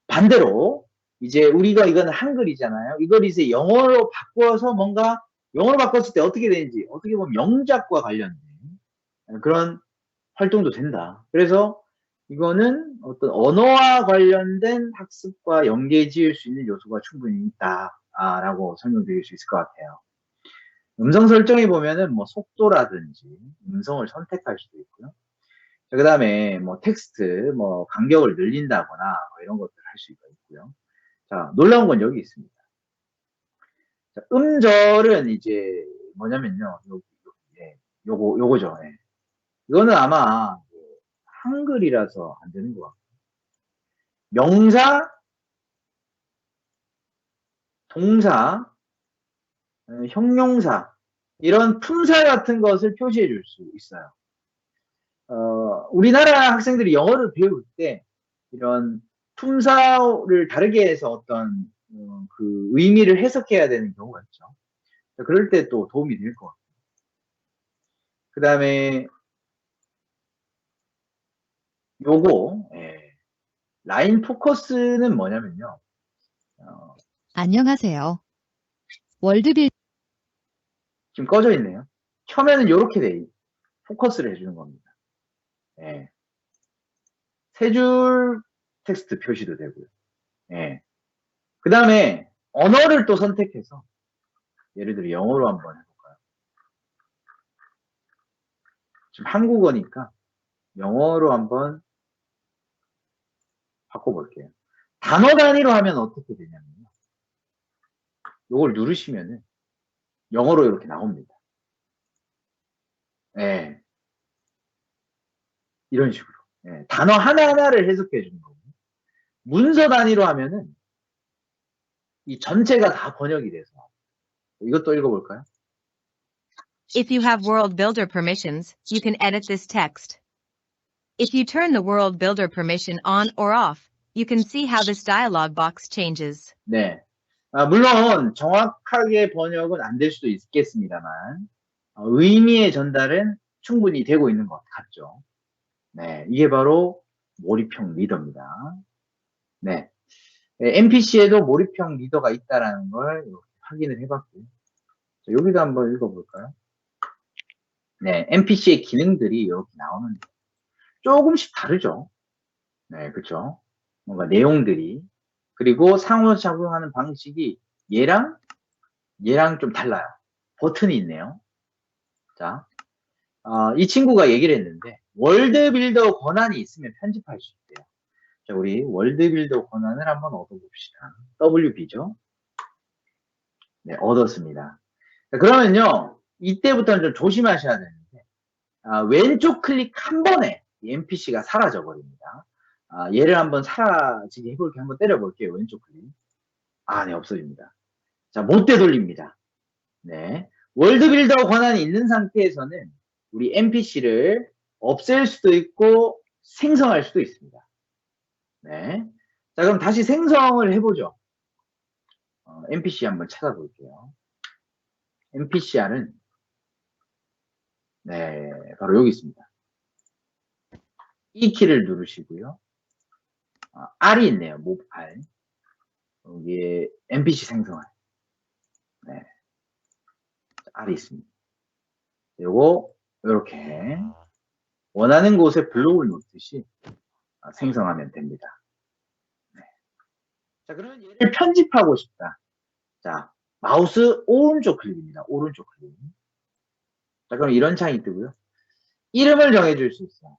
반대로 이제 우리가 이거는 한글이잖아요. 이걸 이제 영어로 바꿔서 뭔가 영어로 바꿨을 때 어떻게 되는지 어떻게 보면 영작과 관련된 그런 활동도 된다. 그래서 이거는 어떤 언어와 관련된 학습과 연계 지을 수 있는 요소가 충분히 있다라고 설명드릴 수 있을 것 같아요. 음성 설정에 보면은 뭐 속도라든지 음성을 선택할 수도 있고요. 그 다음에 뭐 텍스트, 뭐 간격을 늘린다거나 뭐 이런 것들을 할 수가 있고요. 자, 놀라운 건 여기 있습니다. 자, 음절은 이제 뭐냐면요. 요거죠. 예. 이거는 아마 한글이라서 안 되는 것 같고. 명사, 동사, 형용사, 이런 품사 같은 것을 표시해 줄 수 있어요. 우리나라 학생들이 영어를 배울 때 이런 품사를 다르게 해서 어떤 그 의미를 해석해야 되는 경우가 있죠. 그럴 때 또 도움이 될 것 같아요. 그 다음에 요거 라인 포커스는 뭐냐면요. 안녕하세요. 월드빌더 지금 꺼져 있네요. 켜면은 요렇게 돼 포커스를 해주는 겁니다. 예. 세 줄 텍스트 표시도 되고요. 예. 그 다음에 언어를 또 선택해서 예를 들어 영어로 한번 해볼까요? 지금 한국어니까 영어로 한번 바꿔볼게요. 단어 단위로 하면 어떻게 되냐면요. 요걸 누르시면은 영어로 이렇게 나옵니다. 예. 이런 식으로. 예. 단어 하나하나를 해석해 주는 거고. 문서 단위로 하면은 이 전체가 다 번역이 돼서. 이것도 읽어볼까요? If you have World Builder permissions, you can edit this text. If you turn the World Builder permission on or off, you can see how this dialog box changes. 네. 물론 정확하게 번역은 안 될 수도 있겠습니다만 의미의 전달은 충분히 되고 있는 것 같죠. 네, 이게 바로 몰입형 리더입니다. 네, NPC에도 몰입형 리더가 있다라는 걸 이렇게 확인을 해봤고요. 자, 여기도 한번 읽어볼까요? 네, NPC의 기능들이 이렇게 나오는데 조금씩 다르죠. 네, 그렇죠. 뭔가 내용들이 그리고 상호작용하는 방식이 얘랑 좀 달라요. 버튼이 있네요. 자, 이 친구가 얘기를 했는데 월드빌더 권한이 있으면 편집할 수 있대요. 자, 우리 월드빌더 권한을 한번 얻어봅시다. WB죠. 네, 얻었습니다. 자, 그러면요, 이때부터는 좀 조심하셔야 되는데, 왼쪽 클릭 한 번에 이 NPC가 사라져 버립니다. 얘를 한번 사라지게 해볼게요. 한번 때려볼게요. 왼쪽 클릭. 네, 없어집니다. 자, 못 되돌립니다. 네. 월드빌더 권한이 있는 상태에서는 우리 NPC를 없앨 수도 있고 생성할 수도 있습니다. 네. 자, 그럼 다시 생성을 해보죠. NPC 한번 찾아볼게요. NPCR은 네, 바로 여기 있습니다. 이 키를 누르시고요. R이 있네요. 몹 R. 여기에 NPC 생성할. 네. R이 있습니다. 요거 이렇게 원하는 곳에 블록을 놓듯이 생성하면 됩니다. 네. 자, 그러면 얘를 편집하고 싶다. 자, 마우스 오른쪽 클릭입니다. 오른쪽 클릭. 자, 그럼 이런 창이 뜨고요. 이름을 정해줄 수 있어요.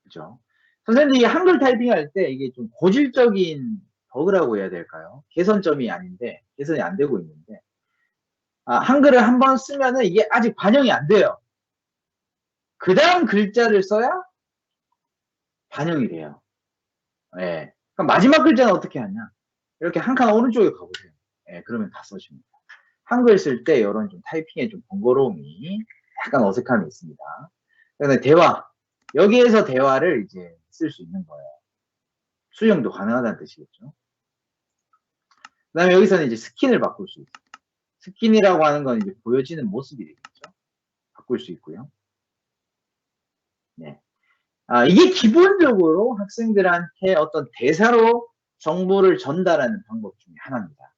그죠? 선생님들이 한글 타이핑할 때 이게 좀 고질적인 버그라고 해야 될까요? 개선점이 아닌데, 개선이 안 되고 있는데, 한글을 한번 쓰면은 이게 아직 반영이 안 돼요. 그 다음 글자를 써야 반영이 돼요. 예. 그럼 마지막 글자는 어떻게 하냐? 이렇게 한 칸 오른쪽에 가보세요. 예, 그러면 다 써집니다. 한글 쓸 때 이런 좀 타이핑에 좀 번거로움이 약간 어색함이 있습니다. 그다음에 대화. 여기에서 대화를 이제 쓸 수 있는 거예요. 수정도 가능하다는 뜻이겠죠. 그 다음에 여기서는 이제 스킨을 바꿀 수 있어요. 스킨이라고 하는 건 이제 보여지는 모습이 되겠죠. 바꿀 수 있고요. 네. 이게 기본적으로 학생들한테 어떤 대사로 정보를 전달하는 방법 중에 하나입니다.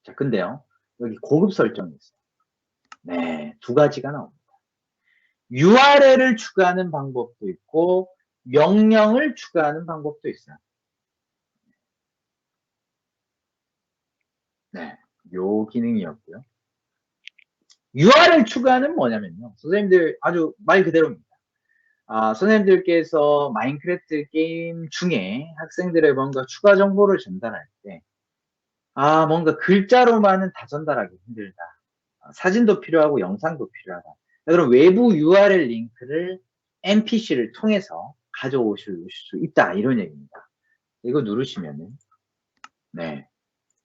자, 근데요. 여기 고급 설정이 있어요. 네. 두 가지가 나옵니다. URL을 추가하는 방법도 있고 명령을 추가하는 방법도 있어요. 네. 요 기능이었고요. URL 추가는 뭐냐면요. 선생님들 아주 말 그대로입니다. 선생님들께서 마인크래프트 게임 중에 학생들의 뭔가 추가 정보를 전달할 때, 뭔가 글자로만은 다 전달하기 힘들다. 사진도 필요하고 영상도 필요하다. 그럼 외부 URL 링크를 NPC를 통해서 가져오실 수 있다. 이런 얘기입니다. 이거 누르시면은, 네.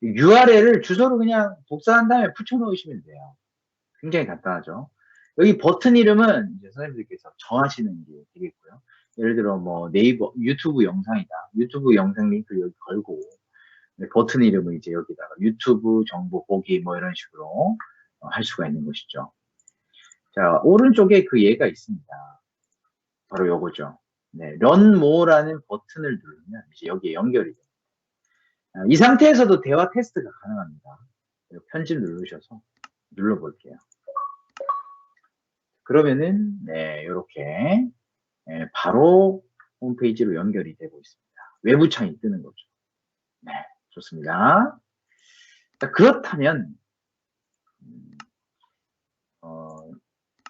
URL을 주소로 그냥 복사한 다음에 붙여놓으시면 돼요. 굉장히 간단하죠. 여기 버튼 이름은 이제 선생님들께서 정하시는 게 되겠고요. 예를 들어 뭐 네이버 유튜브 영상이다. 유튜브 영상 링크를 여기 걸고 버튼 이름은 이제 여기다가 유튜브 정보 보기 뭐 이런 식으로 할 수가 있는 것이죠. 자, 오른쪽에 그 예가 있습니다. 바로 요거죠. 네, run more라는 버튼을 누르면 이제 여기에 연결이 됩니다. 이 상태에서도 대화 테스트가 가능합니다. 편집 누르셔서 눌러볼게요. 그러면은 네, 이렇게 바로 홈페이지로 연결이 되고 있습니다. 외부 창이 뜨는 거죠. 네, 좋습니다. 자, 그렇다면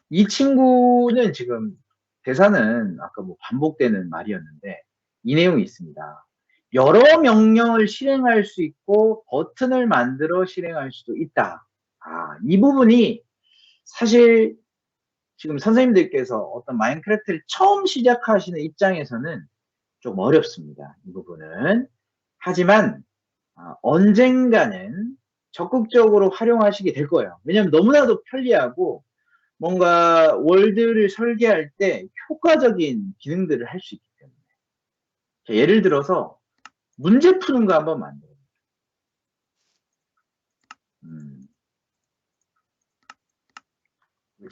이 친구는 지금 대사는 아까 뭐 반복되는 말이었는데 이 내용이 있습니다. 여러 명령을 실행할 수 있고 버튼을 만들어 실행할 수도 있다. 이 부분이 사실 지금 선생님들께서 어떤 마인크래프트를 처음 시작하시는 입장에서는 좀 어렵습니다. 이 부분은. 하지만 언젠가는 적극적으로 활용하시게 될 거예요. 왜냐하면 너무나도 편리하고 뭔가 월드를 설계할 때 효과적인 기능들을 할 수 있기 때문에. 자, 예를 들어서 문제 푸는 거 한번 만들어요.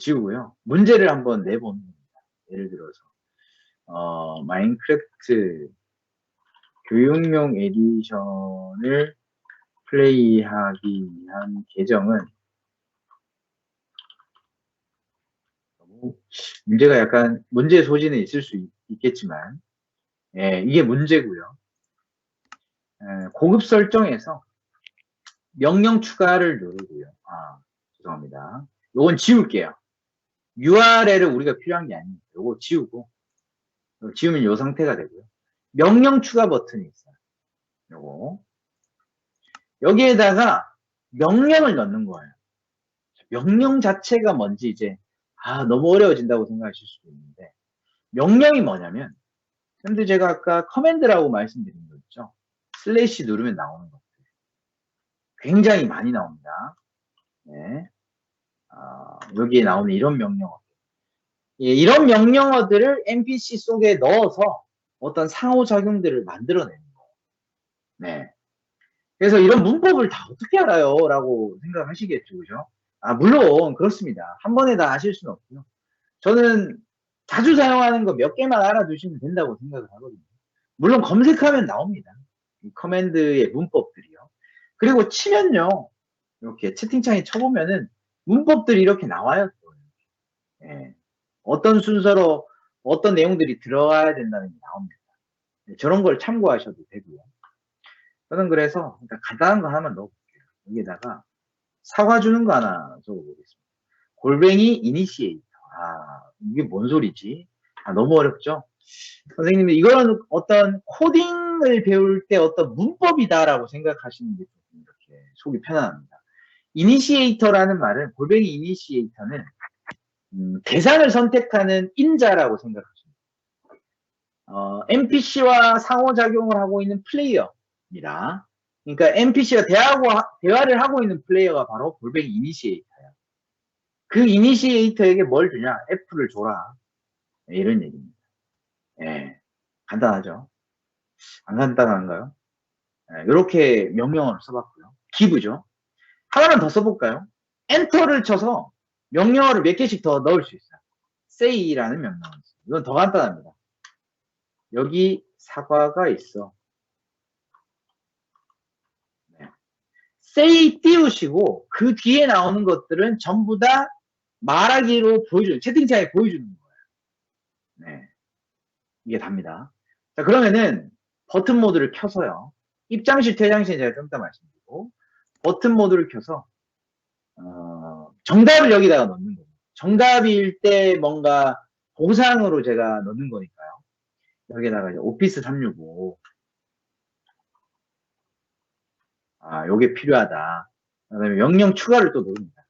지우고요. 문제를 한번 내보는 겁니다. 예를 들어서 마인크래프트 교육용 에디션을 플레이하기 위한 계정은 문제가 약간 문제 소지는 있을 수 있겠지만 예, 이게 문제고요. 고급 설정에서 명령 추가를 누르고요. 죄송합니다. 요건 지울게요. URL을 우리가 필요한 게 아니에요. 요거 지우고 지우면 요 상태가 되고요. 명령 추가 버튼이 있어요. 요거 여기에다가 명령을 넣는 거예요. 명령 자체가 뭔지 이제 너무 어려워진다고 생각하실 수도 있는데 명령이 뭐냐면 근데 제가 아까 커맨드라고 말씀드린 거 있죠. 슬래시 누르면 나오는 것들 굉장히 많이 나옵니다. 네. 여기에 나오는 이런 명령어들 이런 명령어들을 NPC 속에 넣어서 어떤 상호작용들을 만들어내는 거예요. 네. 그래서 이런 문법을 다 어떻게 알아요? 라고 생각하시겠죠. 그죠? 물론 그렇습니다. 한 번에 다 아실 수는 없고요. 저는 자주 사용하는 거 몇 개만 알아두시면 된다고 생각을 하거든요. 물론 검색하면 나옵니다. 이 커맨드의 문법들이요. 그리고 치면요. 이렇게 채팅창에 쳐보면은 문법들이 이렇게 나와요. 예. 어떤 순서로 어떤 내용들이 들어가야 된다는 게 나옵니다. 저런 걸 참고하셔도 되고요. 저는 그래서 간단한 거 하나만 넣어볼게요. 여기에다가 사과 주는 거 하나 적어보겠습니다. 골뱅이 이니시에이터. 이게 뭔 소리지? 너무 어렵죠? 선생님이 이거는 어떤 코딩을 배울 때 어떤 문법이다라고 생각하시는 게 이렇게 속이 편안합니다. 이니시에이터라는 말은 골뱅이 이니시에이터는 대상을 선택하는 인자라고 생각하십니다. NPC와 상호작용을 하고 있는 플레이어입니다. 그러니까 NPC가 대화를 하고 있는 플레이어가 바로 골뱅이 이니시에이터예요. 그 이니시에이터에게 뭘 주냐? F를 줘라. 이런 얘기입니다. 예, 간단하죠? 안 간단한가요? 이렇게 명령어를 써봤고요. 기브죠. 하나만 더 써볼까요? 엔터를 쳐서 명령어를 몇 개씩 더 넣을 수 있어요. say라는 명령어. 이건 더 간단합니다. 여기 사과가 있어. say 띄우시고 그 뒤에 나오는 것들은 전부 다 말하기로 보여주는, 채팅창에 보여주는 거예요. 네. 이게 답니다. 자, 그러면은 버튼 모드를 켜서요. 입장실, 퇴장실 제가 좀 이따 말씀드리고 버튼 모드를 켜서 정답을 여기다가 넣는 거예요. 정답일 때 뭔가 보상으로 제가 넣는 거니까요. 여기다가 이제 오피스 365 요게 필요하다. 그 다음에 명령 추가를 또 누릅니다.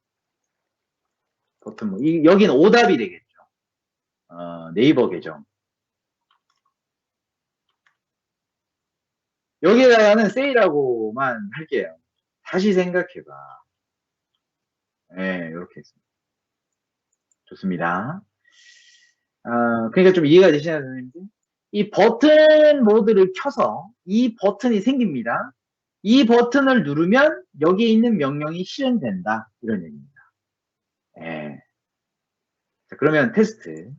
버튼 모드. 여기는 오답이 되겠죠. 네이버 계정. 여기에다가는 say라고만 할게요. 다시 생각해봐. 네, 이렇게 했습니다. 좋습니다. 그러니까 좀 이해가 되시나요, 선생님들? 이 버튼 모드를 켜서 이 버튼이 생깁니다. 이 버튼을 누르면 여기에 있는 명령이 실행된다. 이런 얘기입니다. 네. 자, 그러면 테스트.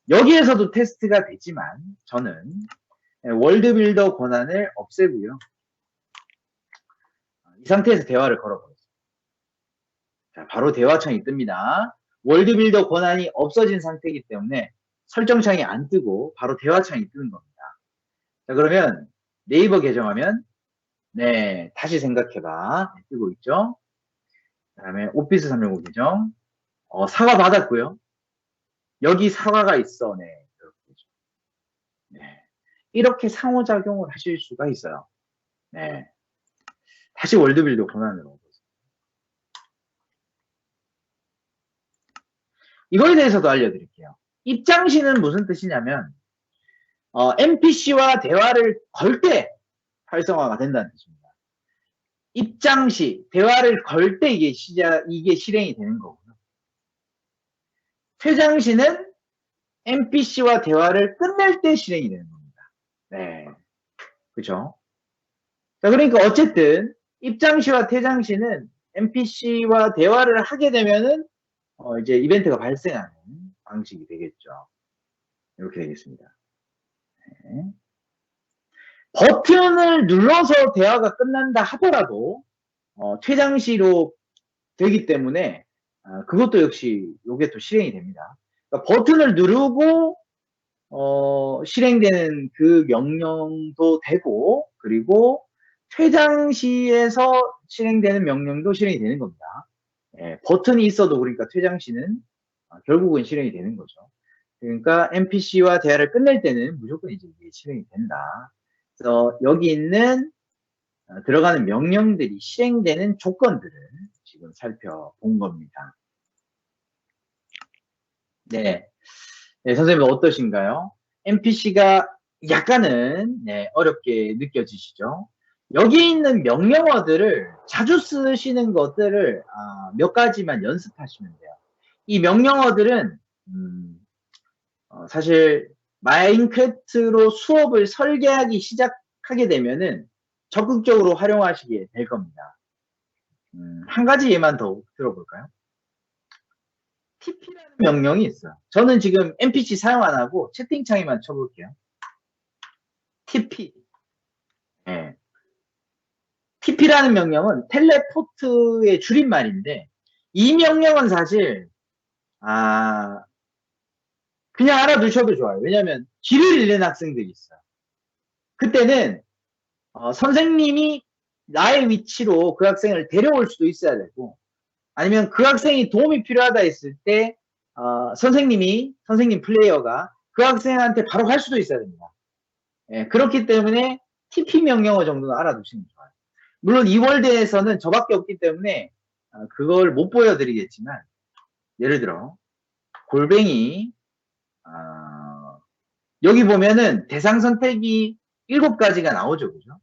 여기에서도 테스트가 되지만 저는 월드빌더 권한을 없애고요. 이 상태에서 대화를 걸어보겠습니다. 자, 바로 대화창이 뜹니다. 월드빌더 권한이 없어진 상태이기 때문에 설정창이 안 뜨고 바로 대화창이 뜨는 겁니다. 자, 그러면 네이버 계정하면 네, 다시 생각해봐. 뜨고 있죠. 그 다음에 오피스 365 계정 사과 받았고요. 여기 사과가 있어. 네, 이렇게. 네. 이렇게 상호작용을 하실 수가 있어요. 네. 다시 월드빌더 권한으로. 이거에 대해서도 알려드릴게요. 입장시는 무슨 뜻이냐면 NPC와 대화를 걸 때 활성화가 된다는 뜻입니다. 입장시, 대화를 걸 때 이게 실행이 되는 거고요. 퇴장시는 NPC와 대화를 끝낼 때 실행이 되는 겁니다. 네, 그죠? 자, 그러니까 어쨌든 입장시와 퇴장시는 NPC와 대화를 하게 되면은 이제 이벤트가 발생하는 방식이 되겠죠. 이렇게 되겠습니다. 네. 버튼을 눌러서 대화가 끝난다 하더라도 퇴장 시로 되기 때문에 그것도 역시 이게 또 실행이 됩니다. 그러니까 버튼을 누르고 실행되는 그 명령도 되고, 그리고 퇴장 시에서 실행되는 명령도 실행이 되는 겁니다. 예, 버튼이 있어도 그러니까 퇴장 시는 결국은 실행이 되는 거죠. 그러니까 NPC와 대화를 끝낼 때는 무조건 이제 이게 실행이 된다. 그래서 여기 있는 들어가는 명령들이 실행되는 조건들을 지금 살펴본 겁니다. 네. 네, 선생님 어떠신가요? NPC가 약간은 어렵게 느껴지시죠? 여기 있는 명령어들을 자주 쓰시는 것들을 몇 가지만 연습하시면 돼요. 이 명령어들은 사실 마인크래프트로 수업을 설계하기 시작하게 되면은 적극적으로 활용하시게 될 겁니다. 한 가지 예만 더 들어볼까요? TP라는 명령이 있어요. 저는 지금 NPC 사용 안 하고 채팅창에만 쳐볼게요. TP. 네. TP라는 명령은 텔레포트의 줄임말인데, 이 명령은 사실 그냥 알아두셔도 좋아요. 왜냐하면 길을 잃는 학생들이 있어요. 그때는 선생님이 나의 위치로 그 학생을 데려올 수도 있어야 되고, 아니면 그 학생이 도움이 필요하다 했을 때 선생님 플레이어가 그 학생한테 바로 갈 수도 있어야 됩니다. 예, 그렇기 때문에 TP 명령어 정도는 알아두시면 좋아요. 물론 이 월드에서는 저밖에 없기 때문에 그걸 못 보여드리겠지만, 예를 들어 골뱅이 여기 보면은 대상 선택이 7가지가 나오죠. 그죠?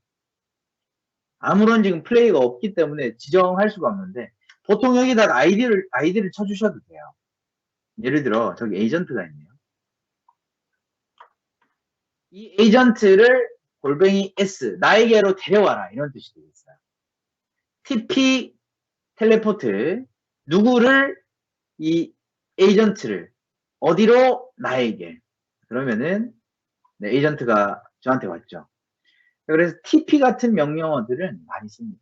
아무런 지금 플레이가 없기 때문에 지정할 수가 없는데, 보통 여기다가 아이디를 쳐주셔도 돼요. 예를 들어 저기 에이전트가 있네요. 이 에이전트를 골뱅이 S 나에게로 데려와라, 이런 뜻이 되겠어요. TP 텔레포트, 누구를, 이 에이전트를 어디로, 나에게. 그러면은 에이전트가 저한테 왔죠. 그래서 TP 같은 명령어들은 많이 씁니다.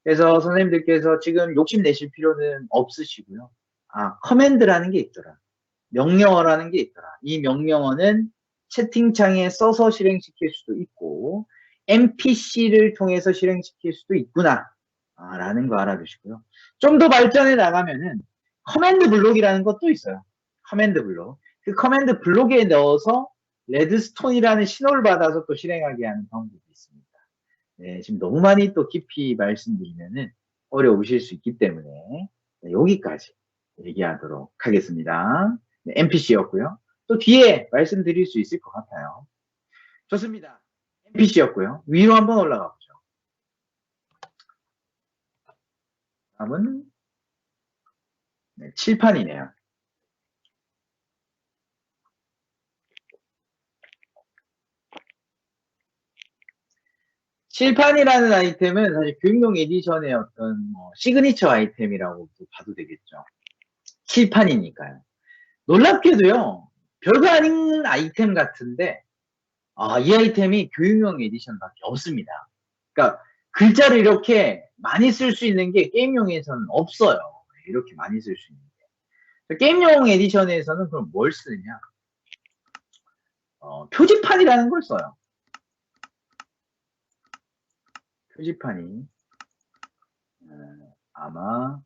그래서 선생님들께서 지금 욕심내실 필요는 없으시고요. 커맨드라는 게 있더라. 명령어라는 게 있더라. 이 명령어는 채팅창에 써서 실행시킬 수도 있고, NPC를 통해서 실행시킬 수도 있구나 라는 거 알아두시고요. 좀 더 발전해 나가면은 커맨드 블록이라는 것도 있어요. 커맨드 블록. 그 커맨드 블록에 넣어서 레드스톤이라는 신호를 받아서 또 실행하게 하는 방법이 있습니다. 네, 지금 너무 많이 또 깊이 말씀드리면은 어려우실 수 있기 때문에 여기까지 얘기하도록 하겠습니다. 네, NPC였고요. 또 뒤에 말씀드릴 수 있을 것 같아요. 좋습니다. NPC였고요. 위로 한번 올라가 보죠. 다음은 칠판이네요. 칠판이라는 아이템은 사실 교육용 에디션의 어떤 시그니처 아이템이라고 봐도 되겠죠. 칠판이니까요. 놀랍게도요, 별거 아닌 아이템 같은데 이 아이템이 교육용 에디션밖에 없습니다. 그러니까 글자를 이렇게 많이 쓸 수 있는 게 게임용에서는 없어요. 이렇게 많이 쓸 수 있는 게. 게임용 에디션에서는 그럼 뭘 쓰느냐? 표지판이라는 걸 써요. 표지판이 아마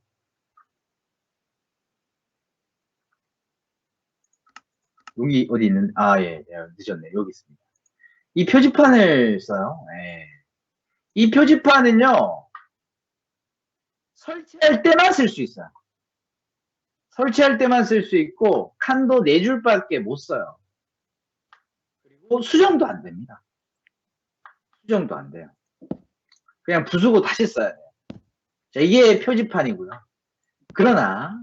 여기 어디 있는, 예, 늦었네. 여기 있습니다. 이 표지판을 써요. 예. 이 표지판은요, 설치할 때만 쓸 수 있어요. 설치할 때만 쓸 수 있고, 칸도 4줄밖에 못 써요. 그리고 수정도 안 됩니다. 수정도 안 돼요. 그냥 부수고 다시 써야 돼요. 자, 이게 표지판이고요. 그러나,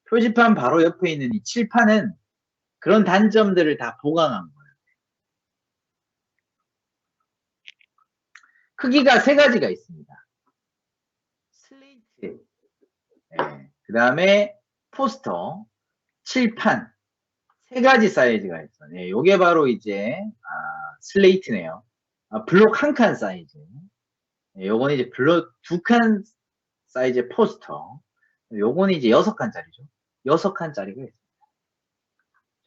표지판 바로 옆에 있는 이 칠판은 그런 단점들을 다 보강한 거예요. 크기가 3가지가 있습니다. 슬레이트, 그 다음에 포스터, 칠판, 세 가지 사이즈가 있어요. 네, 요게 바로 이제, 슬레이트네요. 블록 한 칸 사이즈. 네, 요건 이제 블록 두 칸 사이즈 포스터. 요건 이제 6칸짜리죠. 6칸짜리가 있습니다.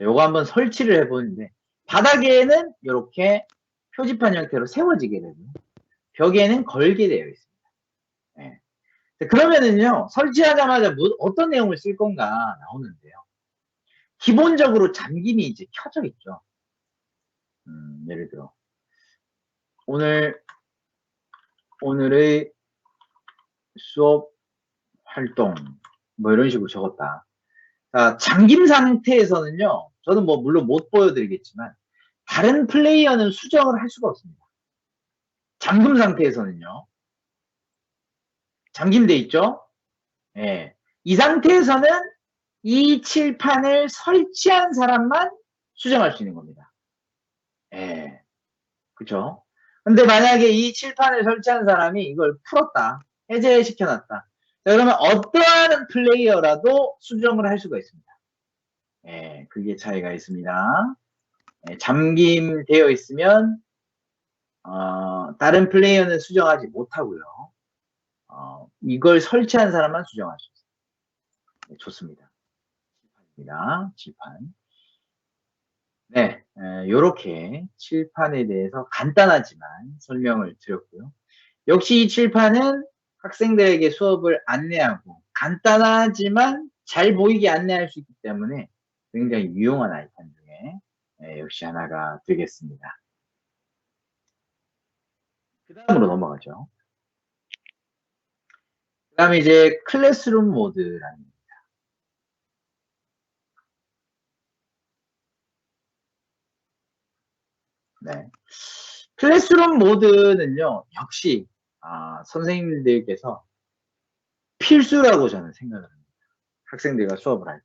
요거 한번 설치를 해보는데, 바닥에는 이렇게 표지판 형태로 세워지게 되고, 벽에는 걸게 되어 있습니다. 네. 그러면은요, 설치하자마자 어떤 내용을 쓸 건가 나오는데요. 기본적으로 잠김이 이제 켜져 있죠. 예를 들어, 오늘의 수업 활동, 뭐 이런 식으로 적었다. 자, 잠김 상태에서는요, 저는 뭐 물론 못 보여드리겠지만, 다른 플레이어는 수정을 할 수가 없습니다. 잠금 상태에서는요. 잠김돼 있죠? 예. 이 상태에서는 이 칠판을 설치한 사람만 수정할 수 있는 겁니다. 예. 그쵸? 근데 만약에 이 칠판을 설치한 사람이 이걸 풀었다. 해제시켜놨다. 자, 그러면 어떠한 플레이어라도 수정을 할 수가 있습니다. 예. 그게 차이가 있습니다. 예, 잠김되어 있으면, 다른 플레이어는 수정하지 못하고요. 이걸 설치한 사람만 수정할 수 있어요. 네, 좋습니다. 칠판입니다. 칠판. 네, 요렇게 칠판에 대해서 간단하지만 설명을 드렸고요. 역시 이 칠판은 학생들에게 수업을 안내하고 간단하지만 잘 보이게 안내할 수 있기 때문에 굉장히 유용한 아이템 중에 역시 하나가 되겠습니다. 그 다음으로 넘어가죠. 그 다음에 이제 클래스룸 모드라는 겁니다. 네. 클래스룸 모드는요, 역시, 선생님들께서 필수라고 저는 생각을 합니다. 학생들과 수업을 할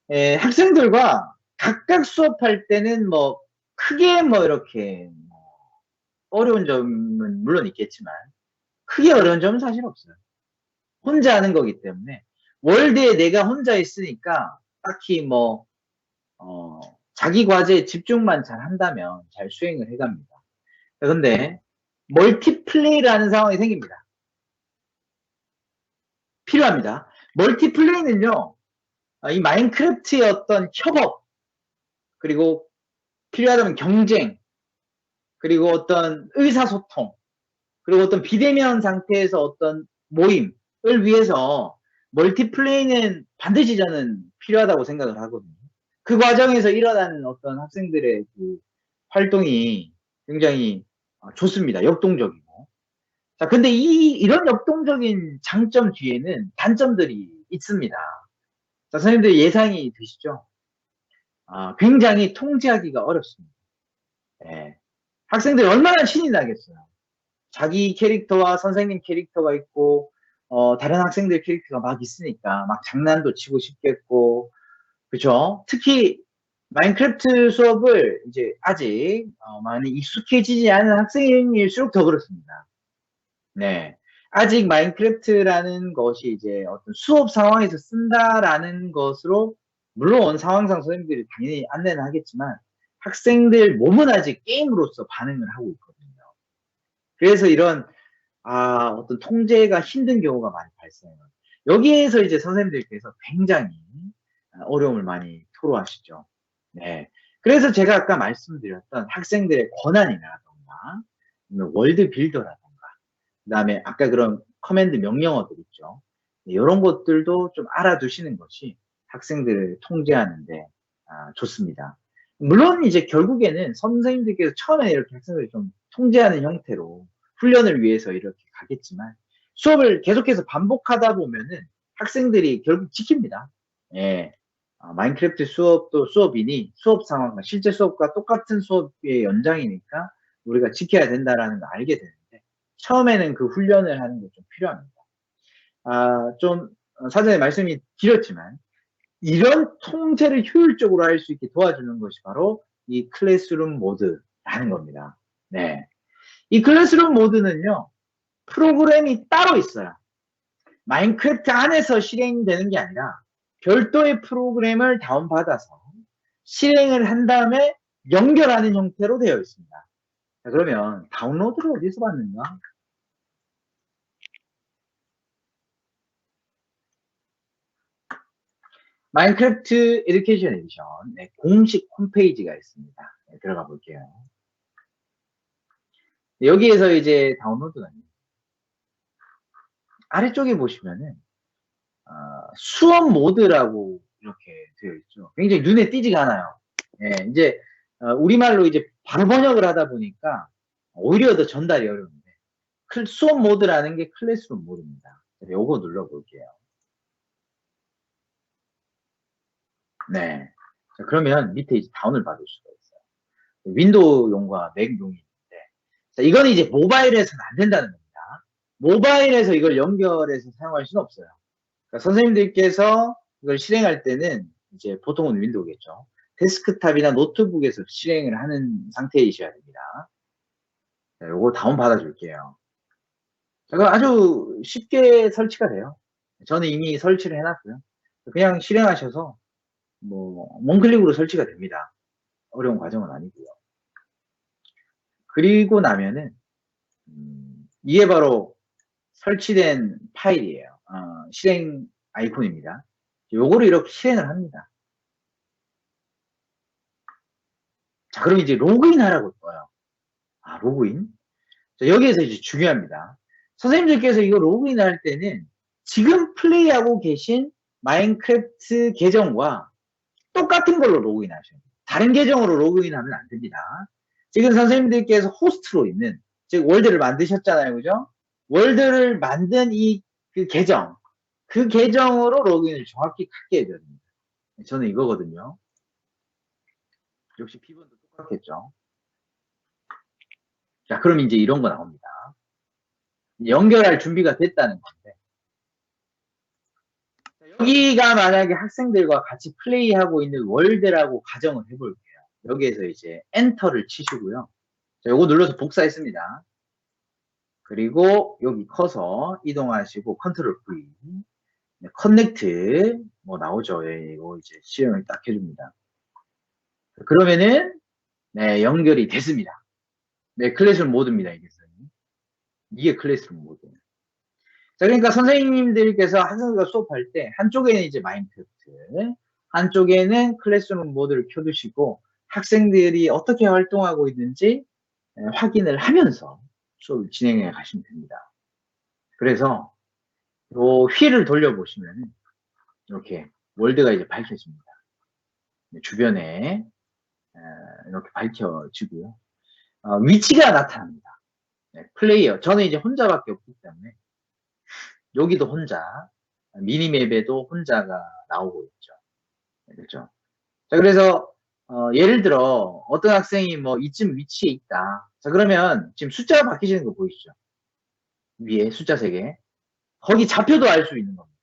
때. 학생들과 각각 수업할 때는 뭐, 크게 뭐 이렇게, 어려운 점은 물론 있겠지만, 크게 어려운 점은 사실 없어요. 혼자 하는 거기 때문에, 월드에 내가 혼자 있으니까, 딱히 뭐, 자기 과제에 집중만 잘 한다면 잘 수행을 해갑니다. 근데, 멀티플레이를 하는 상황이 생깁니다. 필요합니다. 멀티플레이는요, 이 마인크래프트의 어떤 협업, 그리고 필요하다면 경쟁, 그리고 어떤 의사소통, 그리고 어떤 비대면 상태에서 어떤 모임을 위해서 멀티플레이는 반드시 저는 필요하다고 생각을 하거든요. 그 과정에서 일어나는 어떤 학생들의 그 활동이 굉장히 좋습니다. 역동적이고. 자, 근데 이런 역동적인 장점 뒤에는 단점들이 있습니다. 자, 선생님들 예상이 되시죠? 굉장히 통제하기가 어렵습니다. 예. 학생들이 얼마나 신이 나겠어요. 자기 캐릭터와 선생님 캐릭터가 있고, 다른 학생들 캐릭터가 막 있으니까, 막 장난도 치고 싶겠고, 그죠? 특히, 마인크래프트 수업을 이제 아직, 많이 익숙해지지 않은 학생일수록 더 그렇습니다. 네. 아직 마인크래프트라는 것이 이제 어떤 수업 상황에서 쓴다라는 것으로, 물론 상황상 선생님들이 당연히 안내는 하겠지만, 학생들 몸은 아직 게임으로서 반응을 하고 있거든요. 그래서 이런, 어떤 통제가 힘든 경우가 많이 발생해요. 여기에서 이제 선생님들께서 굉장히 어려움을 많이 토로하시죠. 네. 그래서 제가 아까 말씀드렸던 학생들의 권한이라던가, 월드 빌더라던가, 그 다음에 아까 그런 커맨드 명령어들 있죠. 이런 것들도 좀 알아두시는 것이 학생들을 통제하는데 좋습니다. 물론 이제 결국에는 선생님들께서 처음에 이렇게 학생들을 좀 통제하는 형태로 훈련을 위해서 이렇게 가겠지만 수업을 계속해서 반복하다 보면은 학생들이 결국 지킵니다. 예. 마인크래프트 수업도 수업이니 수업 상황과 실제 수업과 똑같은 수업의 연장이니까 우리가 지켜야 된다라는 걸 알게 되는데 처음에는 그 훈련을 하는 게 좀 필요합니다. 좀 사전에 말씀이 길었지만 이런 통제를 효율적으로 할 수 있게 도와주는 것이 바로 이 클래스룸 모드라는 겁니다. 네. 이 클래스룸 모드는요, 프로그램이 따로 있어요. 마인크래프트 안에서 실행되는 게 아니라 별도의 프로그램을 다운받아서 실행을 한 다음에 연결하는 형태로 되어 있습니다. 자, 그러면 다운로드를 어디서 받는가? 마인크래프트 에듀케이션 에디션 공식 홈페이지가 있습니다. 네, 들어가 볼게요. 여기에서 이제 다운로드가 있습니다. 아래쪽에 보시면은 수업 모드라고 이렇게 되어 있죠. 굉장히 눈에 띄지가 않아요. 예, 이제 우리말로 이제 바로 번역을 하다 보니까 오히려 더 전달이 어려운데 수업 모드라는 게 클래스룸 모드입니다. 요거 눌러볼게요. 네. 자, 그러면 밑에 이제 다운을 받을 수가 있어요. 윈도우용과 맥용이 있는데, 자, 이거는 이제 모바일에서는 안 된다는 겁니다. 모바일에서 이걸 연결해서 사용할 수는 없어요. 그러니까 선생님들께서 이걸 실행할 때는 이제 보통은 윈도우겠죠. 데스크탑이나 노트북에서 실행을 하는 상태이셔야 됩니다. 자, 요거 다운 받아줄게요. 자, 그럼 아주 쉽게 설치가 돼요. 저는 이미 설치를 해놨고요. 그냥 실행하셔서 원클릭으로 설치가 됩니다. 어려운 과정은 아니고요. 그리고 나면은 이게 바로 설치된 파일이에요. 실행 아이콘입니다. 요거를 이렇게 실행을 합니다. 자, 그럼 이제 로그인 하라고 떠요. 로그인? 자, 여기에서 이제 중요합니다. 선생님들께서 이거 로그인 할 때는 지금 플레이하고 계신 마인크래프트 계정과 똑같은 걸로 로그인 하셔야 돼요. 다른 계정으로 로그인하면 안 됩니다. 지금 선생님들께서 호스트로 있는, 즉 월드를 만드셨잖아요. 그죠? 월드를 만든 그 계정, 그 계정으로 로그인을 정확히 하게 해야 됩니다. 저는 이거거든요. 역시 비번도 똑같겠죠. 자, 그럼 이제 이런 거 나옵니다. 연결할 준비가 됐다는 건데, 여기가 만약에 학생들과 같이 플레이하고 있는 월드라고 가정을 해볼게요. 여기에서 이제 엔터를 치시고요. 자, 요거 눌러서 복사했습니다. 그리고 여기 커서 이동하시고 컨트롤 V, 커넥트 나오죠. 예, 이거 이제 실행을 딱 해줍니다. 그러면은 연결이 됐습니다. 네, 클래스룸 모드입니다. 이게 클래스룸 모드예요. 자, 그러니까 선생님들께서 학생들과 수업할 때 한쪽에는 이제 마인크래프트, 한쪽에는 클래스룸 모드를 켜두시고 학생들이 어떻게 활동하고 있는지 확인을 하면서 수업을 진행해 가시면 됩니다. 그래서 요 휠을 돌려보시면 이렇게 월드가 이제 밝혀집니다. 주변에 이렇게 밝혀지고요. 위치가 나타납니다. 플레이어. 저는 이제 혼자밖에 없기 때문에 여기도 혼자, 미니맵에도 혼자가 나오고 있죠. 그렇죠? 자, 그래서 예를 들어 어떤 학생이 이쯤 위치에 있다. 자, 그러면 지금 숫자가 바뀌시는 거 보이시죠? 위에 숫자 3개. 거기 좌표도 알 수 있는 겁니다.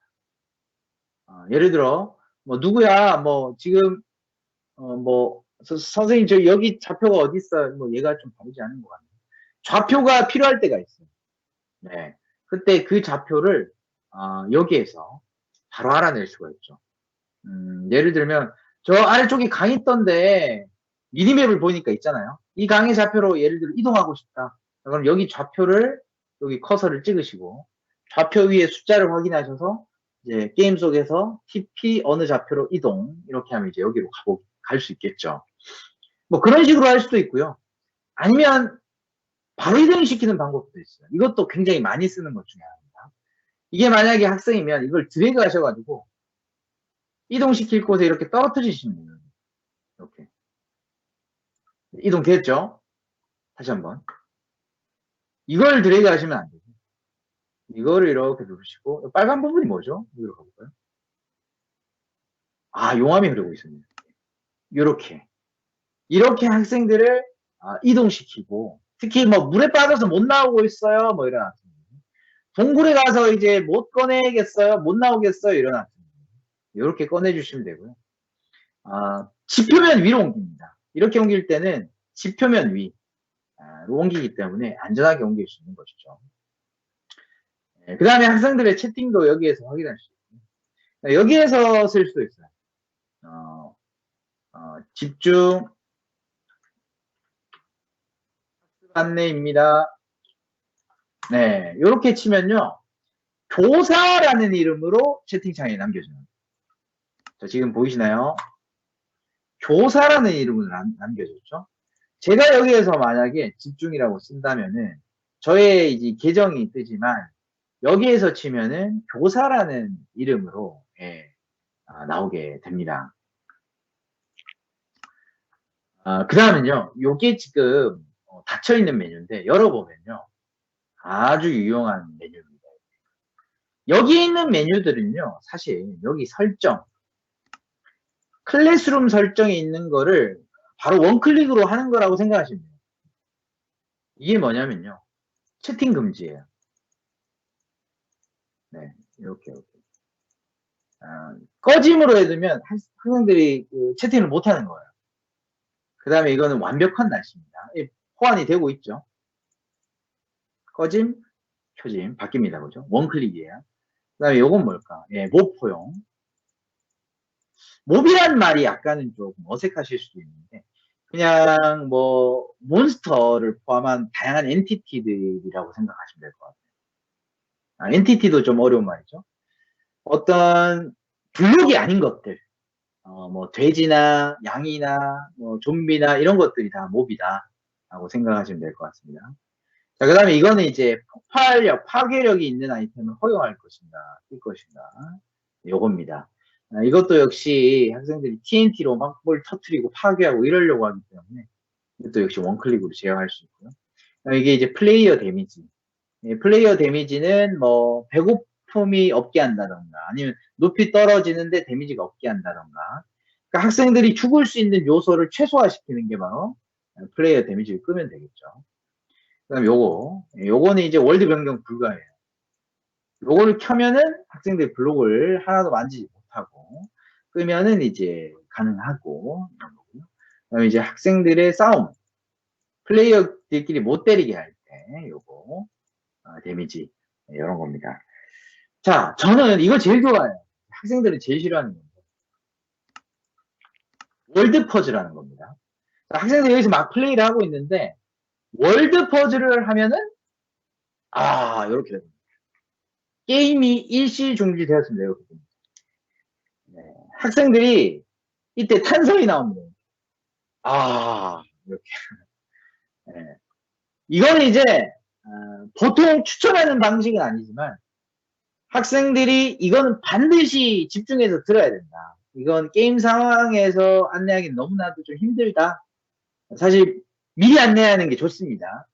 예를 들어 누구야? 지금 선생님 저 여기 좌표가 어디 있어요? 얘가 좀 다르지 않은 것 같네요. 좌표가 필요할 때가 있어요. 네. 그때 그 좌표를 여기에서 바로 알아낼 수가 있죠. 예를 들면 저 아래쪽에 강이 있던데 미니맵을 보니까 있잖아요. 이 강의 좌표로 예를 들어 이동하고 싶다. 그럼 여기 좌표를 여기 커서를 찍으시고 좌표 위에 숫자를 확인하셔서 이제 게임 속에서 TP 어느 좌표로 이동 이렇게 하면 이제 여기로 갈 수 있겠죠. 그런 식으로 할 수도 있고요. 아니면 바로 이동시키는 방법도 있어요. 이것도 굉장히 많이 쓰는 것 중에 하나입니다. 이게 만약에 학생이면 이걸 드래그 하셔가지고 이동시킬 곳에 이렇게 떨어뜨리시면 돼요. 이렇게. 이동됐죠? 다시 한번. 이걸 드래그 하시면 안 되고, 이거를 이렇게 누르시고, 빨간 부분이 뭐죠? 여기로 가볼까요? 용암이 흐르고 있습니다. 이렇게 학생들을 이동시키고, 특히 물에 빠져서 못 나오고 있어요. 이런 학생들. 동굴에 가서 이제 못 꺼내겠어요? 못 나오겠어요? 이런 학생들. 이렇게 꺼내주시면 되고요. 지표면 위로 옮깁니다. 이렇게 옮길 때는 지표면 위로 옮기기 때문에 안전하게 옮길 수 있는 것이죠. 그 다음에 학생들의 채팅도 여기에서 확인할 수 있고요. 여기에서 쓸 수도 있어요. 집중 안내입니다. 네, 이렇게 치면요. 교사라는 이름으로 채팅창에 남겨줘요. 자, 지금 보이시나요? 교사라는 이름을 남겨줬죠. 제가 여기에서 만약에 집중이라고 쓴다면은 저의 이제 계정이 뜨지만 여기에서 치면은 교사라는 이름으로 나오게 됩니다. 그 다음은요, 요게 지금 닫혀있는 메뉴인데 열어보면요, 아주 유용한 메뉴입니다. 여기 있는 메뉴들은요, 사실 여기 설정, 클래스룸 설정에 있는 거를 바로 원클릭으로 하는 거라고 생각하시면 돼요. 이게 뭐냐면요, 채팅 금지예요. 네, 이렇게. 꺼짐으로 해두면 학생들이 채팅을 못 하는 거예요. 그 다음에 이거는 완벽한 날씨입니다. 호환이 되고 있죠. 꺼짐, 켜짐, 바뀝니다. 그죠? 원클릭이에요. 그 다음에 요건 뭘까? 몹 포용. 몹이란 말이 약간은 조금 어색하실 수도 있는데, 그냥 뭐, 몬스터를 포함한 다양한 엔티티들이라고 생각하시면 될 것 같아요. 엔티티도 좀 어려운 말이죠. 어떤 블록이 아닌 것들, 뭐, 돼지나 양이나 뭐, 좀비나 이런 것들이 다 몹이다. 라고 생각하시면 될 것 같습니다. 자, 그 다음에 이거는 이제 폭발력, 파괴력이 있는 아이템을 허용할 것인가, 뜰 것인가. 요겁니다. 이것도 역시 학생들이 TNT로 막 뭘 터트리고 파괴하고 이러려고 하기 때문에 이것도 역시 원클릭으로 제어할 수 있고요. 이게 이제 플레이어 데미지. 플레이어 데미지는 뭐 배고픔이 없게 한다던가 아니면 높이 떨어지는데 데미지가 없게 한다던가. 그러니까 학생들이 죽을 수 있는 요소를 최소화시키는 게 바로 플레이어 데미지를 끄면 되겠죠. 그 다음에 요거는 이제 월드 변경 불가예요. 요거를 켜면은 학생들 블록을 하나도 만지지 못하고, 끄면은 이제 가능하고, 이런 거고요. 그 다음에 이제 학생들의 싸움, 플레이어들끼리 못 때리게 할 때, 요거, 데미지, 이런 겁니다. 자, 저는 이거 제일 좋아해요. 학생들이 제일 싫어하는 건데. 월드 퍼즐하는 겁니다. 학생들이 여기서 막 플레이를 하고 있는데, 월드 퍼즐을 하면은, 이렇게 됩니다. 게임이 일시 중지되었습니다. 이렇게 됩니다. 네. 학생들이 이때 탄성이 나옵니다. 이렇게. 네. 이거는 이제, 보통 추천하는 방식은 아니지만, 학생들이 이거는 반드시 집중해서 들어야 된다. 이건 게임 상황에서 안내하기는 너무나도 좀 힘들다. 사실 미리 안내하는 게 좋습니다.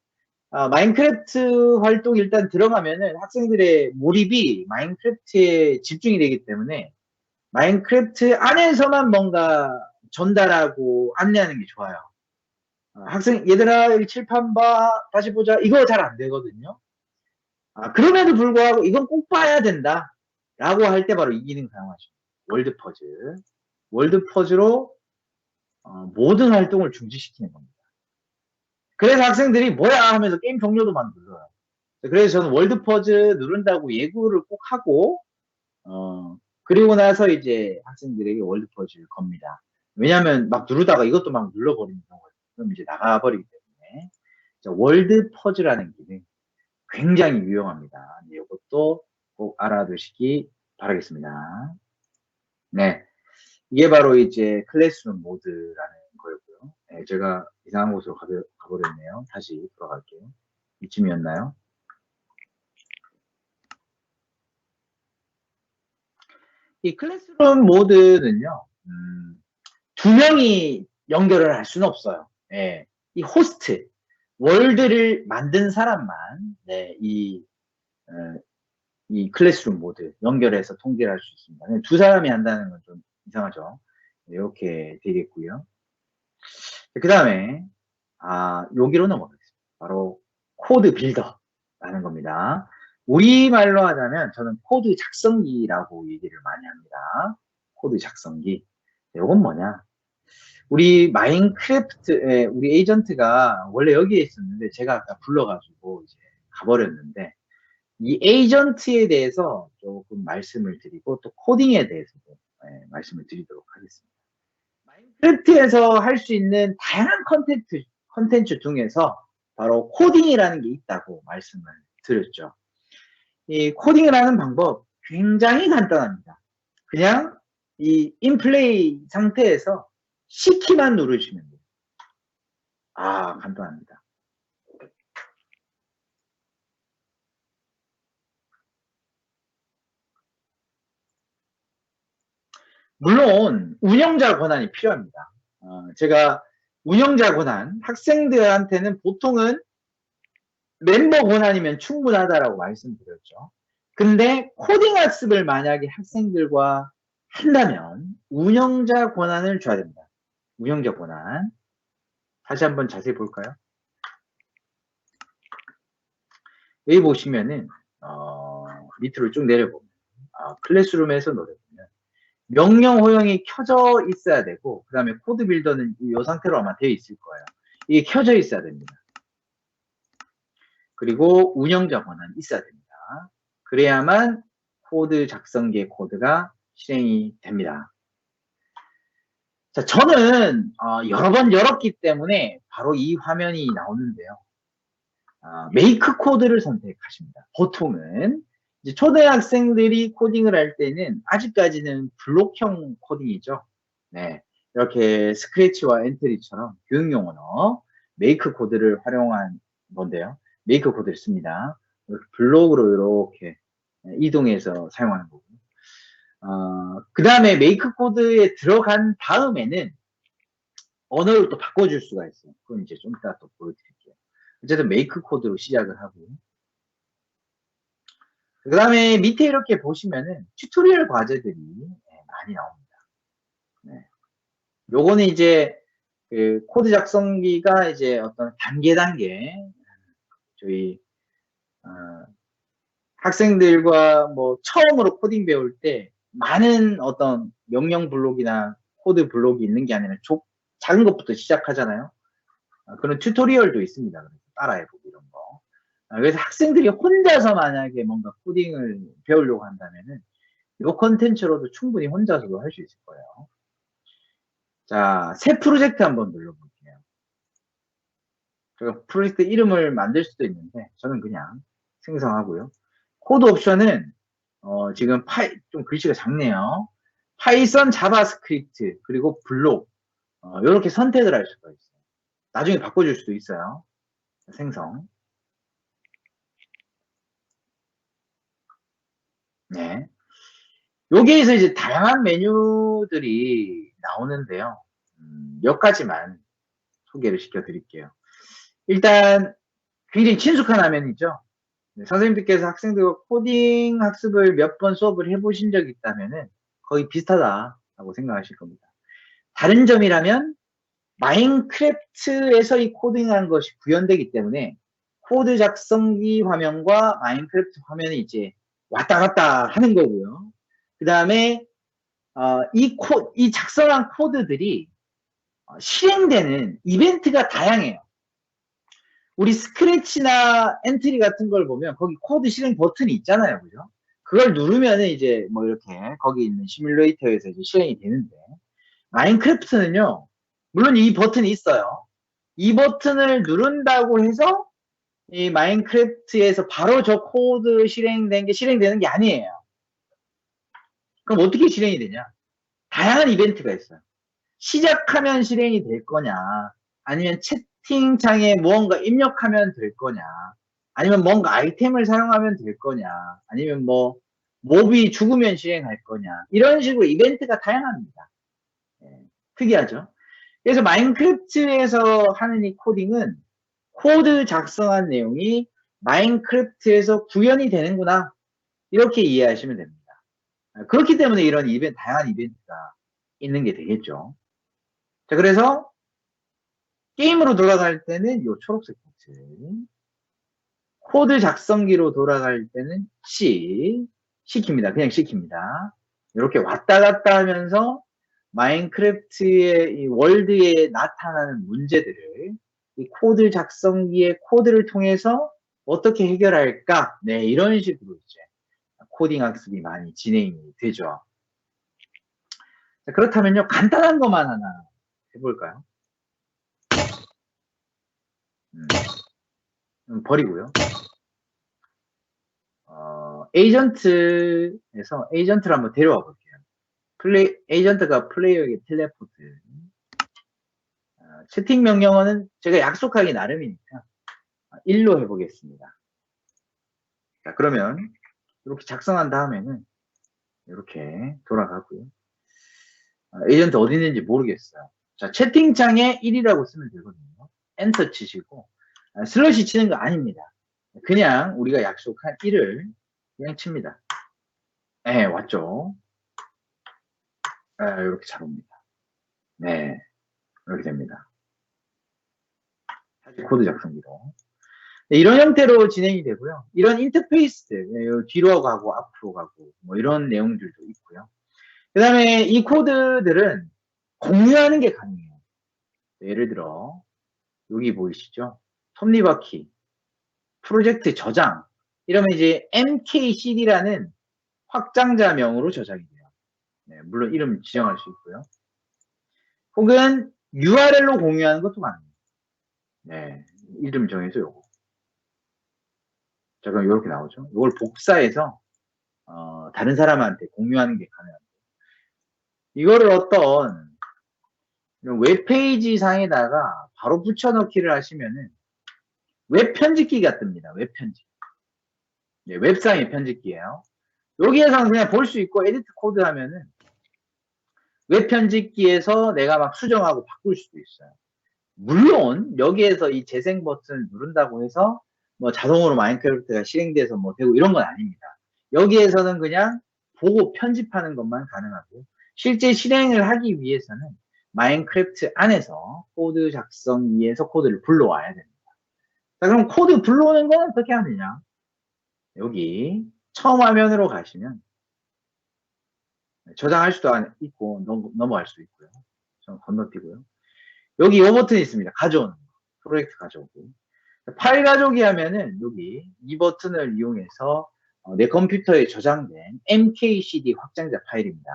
마인크래프트 활동 일단 들어가면은 학생들의 몰입이 마인크래프트에 집중이 되기 때문에 마인크래프트 안에서만 뭔가 전달하고 안내하는 게 좋아요. 학생, 얘들아, 여기 칠판 봐, 다시 보자. 이거 잘 안 되거든요. 그럼에도 불구하고 이건 꼭 봐야 된다. 라고 할 때 바로 이 기능 사용하죠. 월드 퍼즐. 월드 퍼즐로 모든 활동을 중지시키는 겁니다. 그래서 학생들이 뭐야 하면서 게임 종료도만 눌러요. 그래서 저는 월드 퍼즐 누른다고 예고를 꼭 하고, 그리고 나서 이제 학생들에게 월드 퍼즐 겁니다. 왜냐면 막 누르다가 이것도 막 눌러버리는 경우가 있어요. 그럼 이제 나가버리기 때문에. 자, 월드 퍼즐하는 기능 굉장히 유용합니다. 이것도 꼭 알아두시기 바라겠습니다. 네. 이게 바로 이제 클래스룸 모드라는 거였고요. 네, 제가 이상한 곳으로 가버렸네요. 다시 돌아갈게요. 이쯤이었나요? 이 클래스룸 모드는요, 두 명이 연결을 할 수는 없어요. 예, 이 호스트, 월드를 만든 사람만, 네, 이 클래스룸 모드 연결해서 통제를 할 수 있습니다. 두 사람이 한다는 건 좀 이상하죠. 이렇게 되겠고요. 그 다음에, 여기로 넘어가겠습니다. 바로 코드 빌더라는 겁니다. 우리말로 하자면 저는 코드 작성기라고 얘기를 많이 합니다. 코드 작성기. 이건 뭐냐? 우리 마인크래프트에 우리 에이전트가 원래 여기에 있었는데 제가 아까 불러가지고 이제 가버렸는데 이 에이전트에 대해서 조금 말씀을 드리고 또 코딩에 대해서도 말씀을 드리도록 하겠습니다. 마인크래프트에서 할 수 있는 다양한 컨텐츠 중에서 바로 코딩이라는 게 있다고 말씀을 드렸죠. 이 코딩을 하는 방법 굉장히 간단합니다. 그냥 이 인플레이 상태에서 C키만 누르시면 돼요. 간단합니다. 물론 운영자 권한이 필요합니다. 제가 운영자 권한, 학생들한테는 보통은 멤버 권한이면 충분하다라고 말씀드렸죠. 근데 코딩 학습을 만약에 학생들과 한다면 운영자 권한을 줘야 됩니다. 운영자 권한. 다시 한번 자세히 볼까요? 여기 보시면은 밑으로 쭉 내려보면 클래스룸에서 노려보면 명령 호용이 켜져 있어야 되고, 그 다음에 코드 빌더는 이 상태로 아마 되어 있을 거예요. 이게 켜져 있어야 됩니다. 그리고 운영자 권한이 있어야 됩니다. 그래야만 코드 작성기의 코드가 실행이 됩니다. 자, 저는 여러 번 열었기 때문에 바로 이 화면이 나오는데요. 메이크 코드를 선택하십니다. 보통은 이제 초등학생들이 코딩을 할 때는 아직까지는 블록형 코딩이죠. 네, 이렇게 스크래치와 엔트리처럼 교육용 언어 메이크 코드를 활용한 건데요. 메이크 코드를 씁니다. 이렇게 블록으로 이렇게 이동해서 사용하는 거고요. 그 다음에 메이크 코드에 들어간 다음에는 언어를 또 바꿔줄 수가 있어요. 그건 이제 좀 이따 또 보여드릴게요. 어쨌든 메이크 코드로 시작을 하고, 그 다음에 밑에 이렇게 보시면은 튜토리얼 과제들이 많이 나옵니다. 네. 요거는 이제 그 코드 작성기가 이제 어떤 단계 저희 학생들과 뭐 처음으로 코딩 배울 때 많은 어떤 명령 블록이나 코드 블록이 있는 게 아니라 작은 것부터 시작하잖아요. 그런 튜토리얼도 있습니다. 그래서 따라해보고 이런 거. 그래서 학생들이 혼자서 만약에 뭔가 코딩을 배우려고 한다면은 이 컨텐츠로도 충분히 혼자서도 할 수 있을 거예요. 자, 새 프로젝트 한번 눌러볼게요. 제가 프로젝트 이름을 만들 수도 있는데 저는 그냥 생성하고요. 코드 옵션은 지금 좀 글씨가 작네요. 파이썬, 자바스크립트, 그리고 블록 이렇게 선택을 할 수가 있어요. 나중에 바꿔줄 수도 있어요. 생성. 네. 여기에서 이제 다양한 메뉴들이 나오는데요. 몇 가지만 소개를 시켜드릴게요. 일단 굉장히 친숙한 화면이죠. 네, 선생님들께서 학생들과 코딩 학습을 몇 번 수업을 해보신 적이 있다면은 거의 비슷하다고 생각하실 겁니다. 다른 점이라면 마인크래프트에서 이 코딩한 것이 구현되기 때문에 코드 작성기 화면과 마인크래프트 화면이 이제 왔다 갔다 하는 거고요. 그 다음에 이 작성한 코드들이 실행되는 이벤트가 다양해요. 우리 스크래치나 엔트리 같은 걸 보면 거기 코드 실행 버튼이 있잖아요. 그죠? 그걸 누르면은 이제 뭐 이렇게 거기 있는 시뮬레이터에서 이제 실행이 되는데, 마인크래프트는요, 물론 이 버튼이 있어요. 이 버튼을 누른다고 해서 이 마인크래프트에서 바로 저 코드 실행되는 게 아니에요. 그럼 어떻게 실행이 되냐? 다양한 이벤트가 있어요. 시작하면 실행이 될 거냐, 아니면 채팅창에 무언가 입력하면 될 거냐, 아니면 뭔가 아이템을 사용하면 될 거냐, 아니면 뭐 몹이 죽으면 실행할 거냐, 이런 식으로 이벤트가 다양합니다. 특이하죠? 그래서 마인크래프트에서 하는 이 코딩은 코드 작성한 내용이 마인크래프트에서 구현이 되는구나, 이렇게 이해하시면 됩니다. 그렇기 때문에 이런 다양한 이벤트가 있는 게 되겠죠. 자, 그래서 게임으로 돌아갈 때는 이 초록색 버튼, 코드 작성기로 돌아갈 때는 C킵니다. 그냥 C킵니다. 이렇게 왔다 갔다 하면서 마인크래프트의 이 월드에 나타나는 문제들을 이 코드 작성기의 코드를 통해서 어떻게 해결할까? 네, 이런 식으로 이제 코딩 학습이 많이 진행이 되죠. 자, 그렇다면요, 간단한 것만 하나 해볼까요? 버리고요. 에이전트에서 에이전트를 한번 데려와 볼게요. 에이전트가 플레이어에게 텔레포트. 채팅 명령어는 제가 약속하기 나름이니까 1로 해보겠습니다. 자, 그러면 이렇게 작성한 다음에는 이렇게 돌아가고요. 에이전트 어디 있는지 모르겠어요. 자, 채팅창에 1이라고 쓰면 되거든요. 엔터 치시고, 슬러시 치는 거 아닙니다. 그냥 우리가 약속한 1을 그냥 칩니다. 네, 왔죠. 이렇게 잘 옵니다. 네, 이렇게 됩니다. 다시 코드 작성기로. 네, 이런 형태로 진행이 되고요. 이런 인터페이스들, 뒤로 가고 앞으로 가고, 뭐 이런 내용들도 있고요. 그 다음에 이 코드들은 공유하는 게 가능해요. 예를 들어, 여기 보이시죠? 톱니바퀴, 프로젝트 저장. 이러면 이제 mkcd라는 확장자명으로 저장이 돼요. 네, 물론 이름 지정할 수 있고요. 혹은 URL로 공유하는 것도 가능해요. 네, 이름 정해서 요거. 자, 그럼 이렇게 나오죠. 이걸 복사해서 다른 사람한테 공유하는 게 가능합니다. 이거를 어떤 웹페이지 상에다가 바로 붙여넣기를 하시면은 웹 편집기가 뜹니다. 웹 편집. 네, 웹상의 편집기예요. 여기에서는 그냥 볼 수 있고 에디트 코드 하면은 웹 편집기에서 내가 막 수정하고 바꿀 수도 있어요. 물론 여기에서 이 재생 버튼을 누른다고 해서 뭐 자동으로 마인크래프트가 실행돼서 뭐 되고 이런 건 아닙니다. 여기에서는 그냥 보고 편집하는 것만 가능하고 실제 실행을 하기 위해서는 마인크래프트 안에서 코드 작성기에서 코드를 불러와야 됩니다. 자, 그럼 코드 불러오는 건 어떻게 하느냐? 여기 처음 화면으로 가시면 저장할 수도 있고 넘어갈 수도 있고요. 좀 건너뛰고요. 여기 이 버튼이 있습니다. 가져오는 거. 프로젝트 가져오기. 파일 가져오기 하면은 여기 이 버튼을 이용해서 내 컴퓨터에 저장된 mkcd 확장자 파일입니다.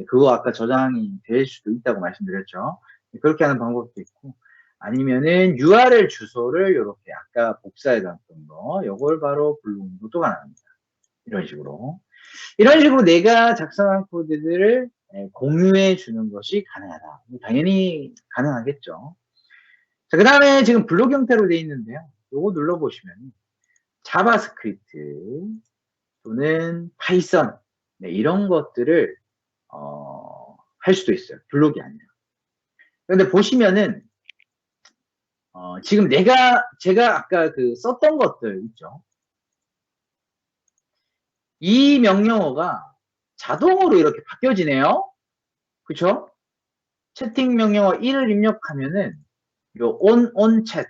그거 아까 저장이 될 수도 있다고 말씀드렸죠. 그렇게 하는 방법도 있고 아니면은 URL 주소를 이렇게 아까 복사해 놨던 거 이걸 바로 부르는 것도 가능합니다. 이런 식으로 내가 작성한 코드들을 공유해 주는 것이 가능하다. 당연히 가능하겠죠. 자, 그 다음에 지금 블록 형태로 되어 있는데요. 요거 눌러보시면 자바스크립트 또는 파이썬 이런 것들을 할 수도 있어요. 블록이 아니라. 그런데 보시면은 지금 제가 아까 썼던 것들 있죠. 이 명령어가 자동으로 이렇게 바뀌어지네요. 그쵸? 채팅 명령어 1을 입력하면은 요 온챗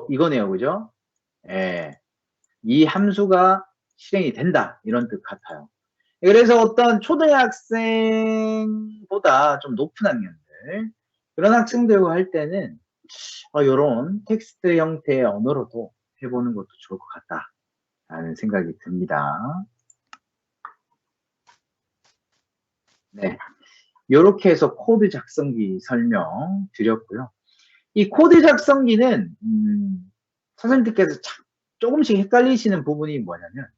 이거네요. 그죠? 예. 이 함수가 실행이 된다. 이런 뜻 같아요. 그래서 어떤 초등학생보다 좀 높은 학년들 그런 학생들과 할 때는 이런 텍스트 형태의 언어로도 해보는 것도 좋을 것 같다 라는 생각이 듭니다. 네, 이렇게 해서 코드 작성기 설명 드렸고요. 이 코드 작성기는 선생님들께서 조금씩 헷갈리시는 부분이 뭐냐면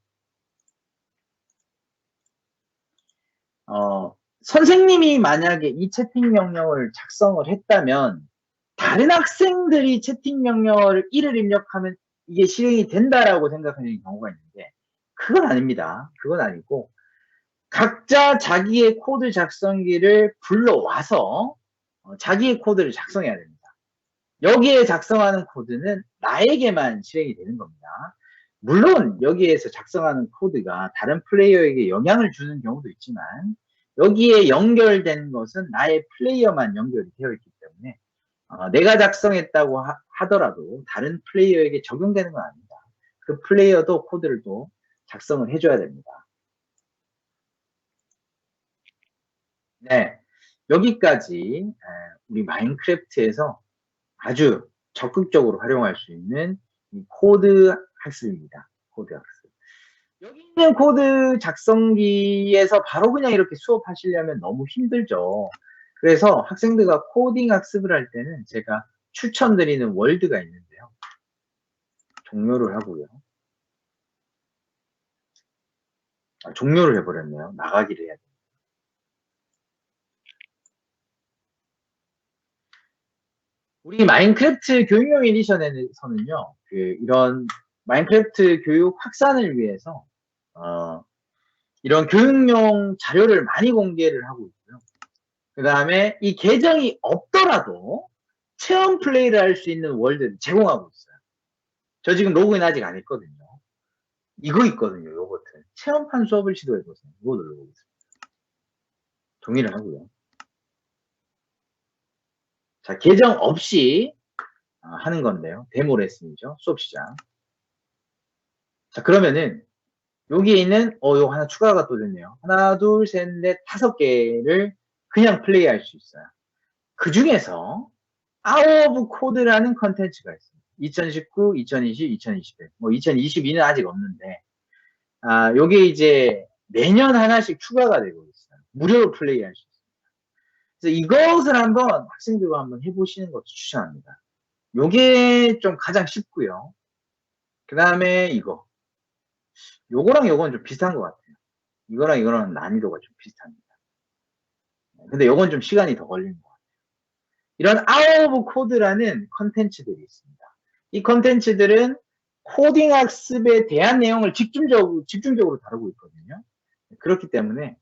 선생님이 만약에 이 채팅 명령을 작성을 했다면 다른 학생들이 채팅 명령어를 1을 입력하면 이게 실행이 된다라고 생각하는 경우가 있는데 그건 아닙니다. 그건 아니고 각자 자기의 코드 작성기를 불러와서 자기의 코드를 작성해야 됩니다. 여기에 작성하는 코드는 나에게만 실행이 되는 겁니다. 물론 여기에서 작성하는 코드가 다른 플레이어에게 영향을 주는 경우도 있지만 여기에 연결된 것은 나의 플레이어만 연결이 되어 있기 때문에 내가 작성했다고 하더라도 다른 플레이어에게 적용되는 건 아닙니다. 그 플레이어도 코드를 또 작성을 해줘야 됩니다. 네, 여기까지 우리 마인크래프트에서 아주 적극적으로 활용할 수 있는 이 코드 학습입니다. 코드 학습. 여기 있는 코드 작성기에서 바로 그냥 이렇게 수업하시려면 너무 힘들죠. 그래서 학생들과 코딩 학습을 할 때는 제가 추천드리는 월드가 있는데요. 종료를 하고요. 종료를 해버렸네요. 나가기를 해야 돼요. 우리 마인크래프트 교육용 에디션에서는요, 이런 마인크래프트 교육 확산을 위해서, 이런 교육용 자료를 많이 공개를 하고 있고요. 그 다음에 이 계정이 없더라도 체험 플레이를 할 수 있는 월드를 제공하고 있어요. 저 지금 로그인 아직 안 했거든요. 이거 있거든요. 요 버튼. 체험판 수업을 시도해보세요. 이거 눌러보겠습니다. 동의를 하고요. 자, 계정 없이 하는 건데요. 데모 레슨이죠. 수업 시작. 자, 그러면은 여기에 있는 요거 하나 추가가 또 됐네요. 하나, 둘, 셋, 넷, 5개를 그냥 플레이할 수 있어요. 그 중에서 아워 오브 코드라는 컨텐츠가 있습니다. 2019, 2020, 2021. 뭐 2022는 아직 없는데 요게 이제 매년 하나씩 추가가 되고 있어요. 무료로 플레이할 수 있습니다. 그래서 이것을 한번 학생들과 한번 해보시는 것도 추천합니다. 요게 좀 가장 쉽고요. 그 다음에 요거랑 요건 좀 비슷한 것 같아요. 이거랑 이거랑 난이도가 좀 비슷합니다. 근데 요건 좀 시간이 더 걸리는 것 같아요. 이런 아웃 오브 코드라는 컨텐츠들이 있습니다. 이 컨텐츠들은 코딩 학습에 대한 내용을 집중적으로 다루고 있거든요. 그렇기 때문에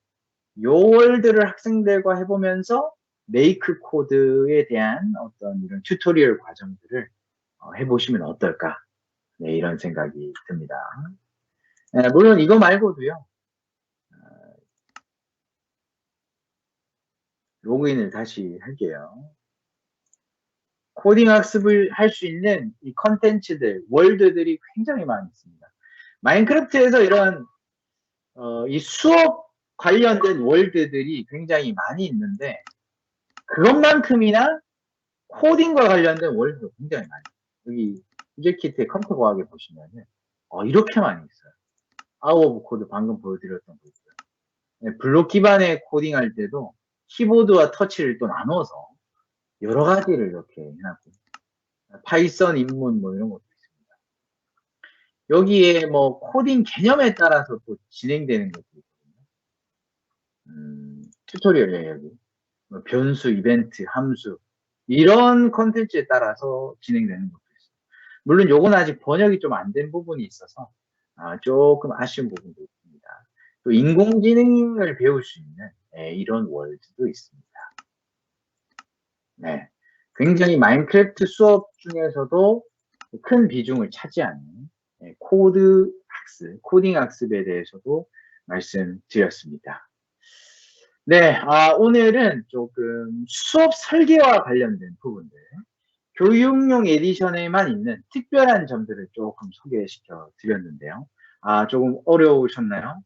요 월드를 학생들과 해보면서 메이크 코드에 대한 어떤 이런 튜토리얼 과정들을 해보시면 어떨까. 네, 이런 생각이 듭니다. 네, 물론 이거 말고도요. 로그인을 다시 할게요. 코딩 학습을 할 수 있는 이 컨텐츠들, 월드들이 굉장히 많이 있습니다. 마인크래프트에서 이런 이 수업 관련된 월드들이 굉장히 많이 있는데 그것만큼이나 코딩과 관련된 월드도 굉장히 많아요. 여기 유제키트의 컴퓨터 과학에 보시면은 이렇게 많이 있어요. 아웃 오브 코드 방금 보여드렸던 거 있고요. 네, 블록 기반의 코딩할 때도 키보드와 터치를 또 나눠서 여러 가지를 이렇게 해놨고 파이썬 입문 뭐 이런 것도 있습니다. 여기에 뭐 코딩 개념에 따라서 또 진행되는 것도 있거든요. 튜토리얼이에요, 여기. 뭐 변수, 이벤트, 함수 이런 컨텐츠에 따라서 진행되는 것도 있어요. 물론 요건 아직 번역이 좀 안 된 부분이 있어서 조금 아쉬운 부분도 있습니다. 또 인공지능을 배울 수 있는 이런 월드도 있습니다. 네, 굉장히 마인크래프트 수업 중에서도 큰 비중을 차지하는 코드 학습, 코딩 학습에 대해서도 말씀드렸습니다. 네, 오늘은 조금 수업 설계와 관련된 부분들, 교육용 에디션에만 있는 특별한 점들을 조금 소개시켜 드렸는데요. 조금 어려우셨나요?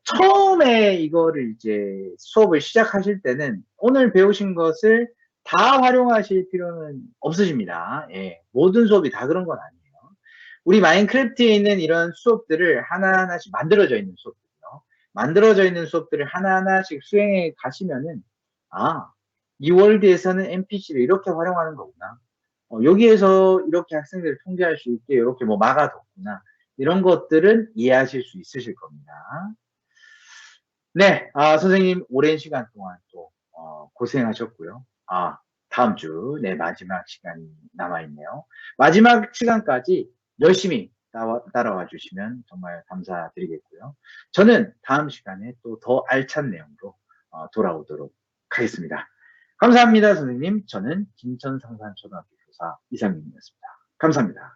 처음에 이거를 이제 수업을 시작하실 때는 오늘 배우신 것을 다 활용하실 필요는 없으십니다. 예, 모든 수업이 다 그런 건 아니에요. 우리 마인크래프트에 있는 이런 수업들을 하나하나씩 만들어져 있는 수업들이요. 만들어져 있는 수업들을 하나하나씩 수행해 가시면은 이 월드에서는 NPC를 이렇게 활용하는 거구나. 여기에서 이렇게 학생들을 통제할 수 있게 이렇게 뭐 막아뒀구나. 이런 것들은 이해하실 수 있으실 겁니다. 네, 선생님 오랜 시간 동안 또 고생하셨고요. 다음 주 마지막 시간이 남아있네요. 마지막 시간까지 열심히 따라와 주시면 정말 감사드리겠고요. 저는 다음 시간에 또 더 알찬 내용으로 돌아오도록 하겠습니다. 감사합니다, 선생님. 저는 김천상산초등학교 교사 이상민이었습니다. 감사합니다.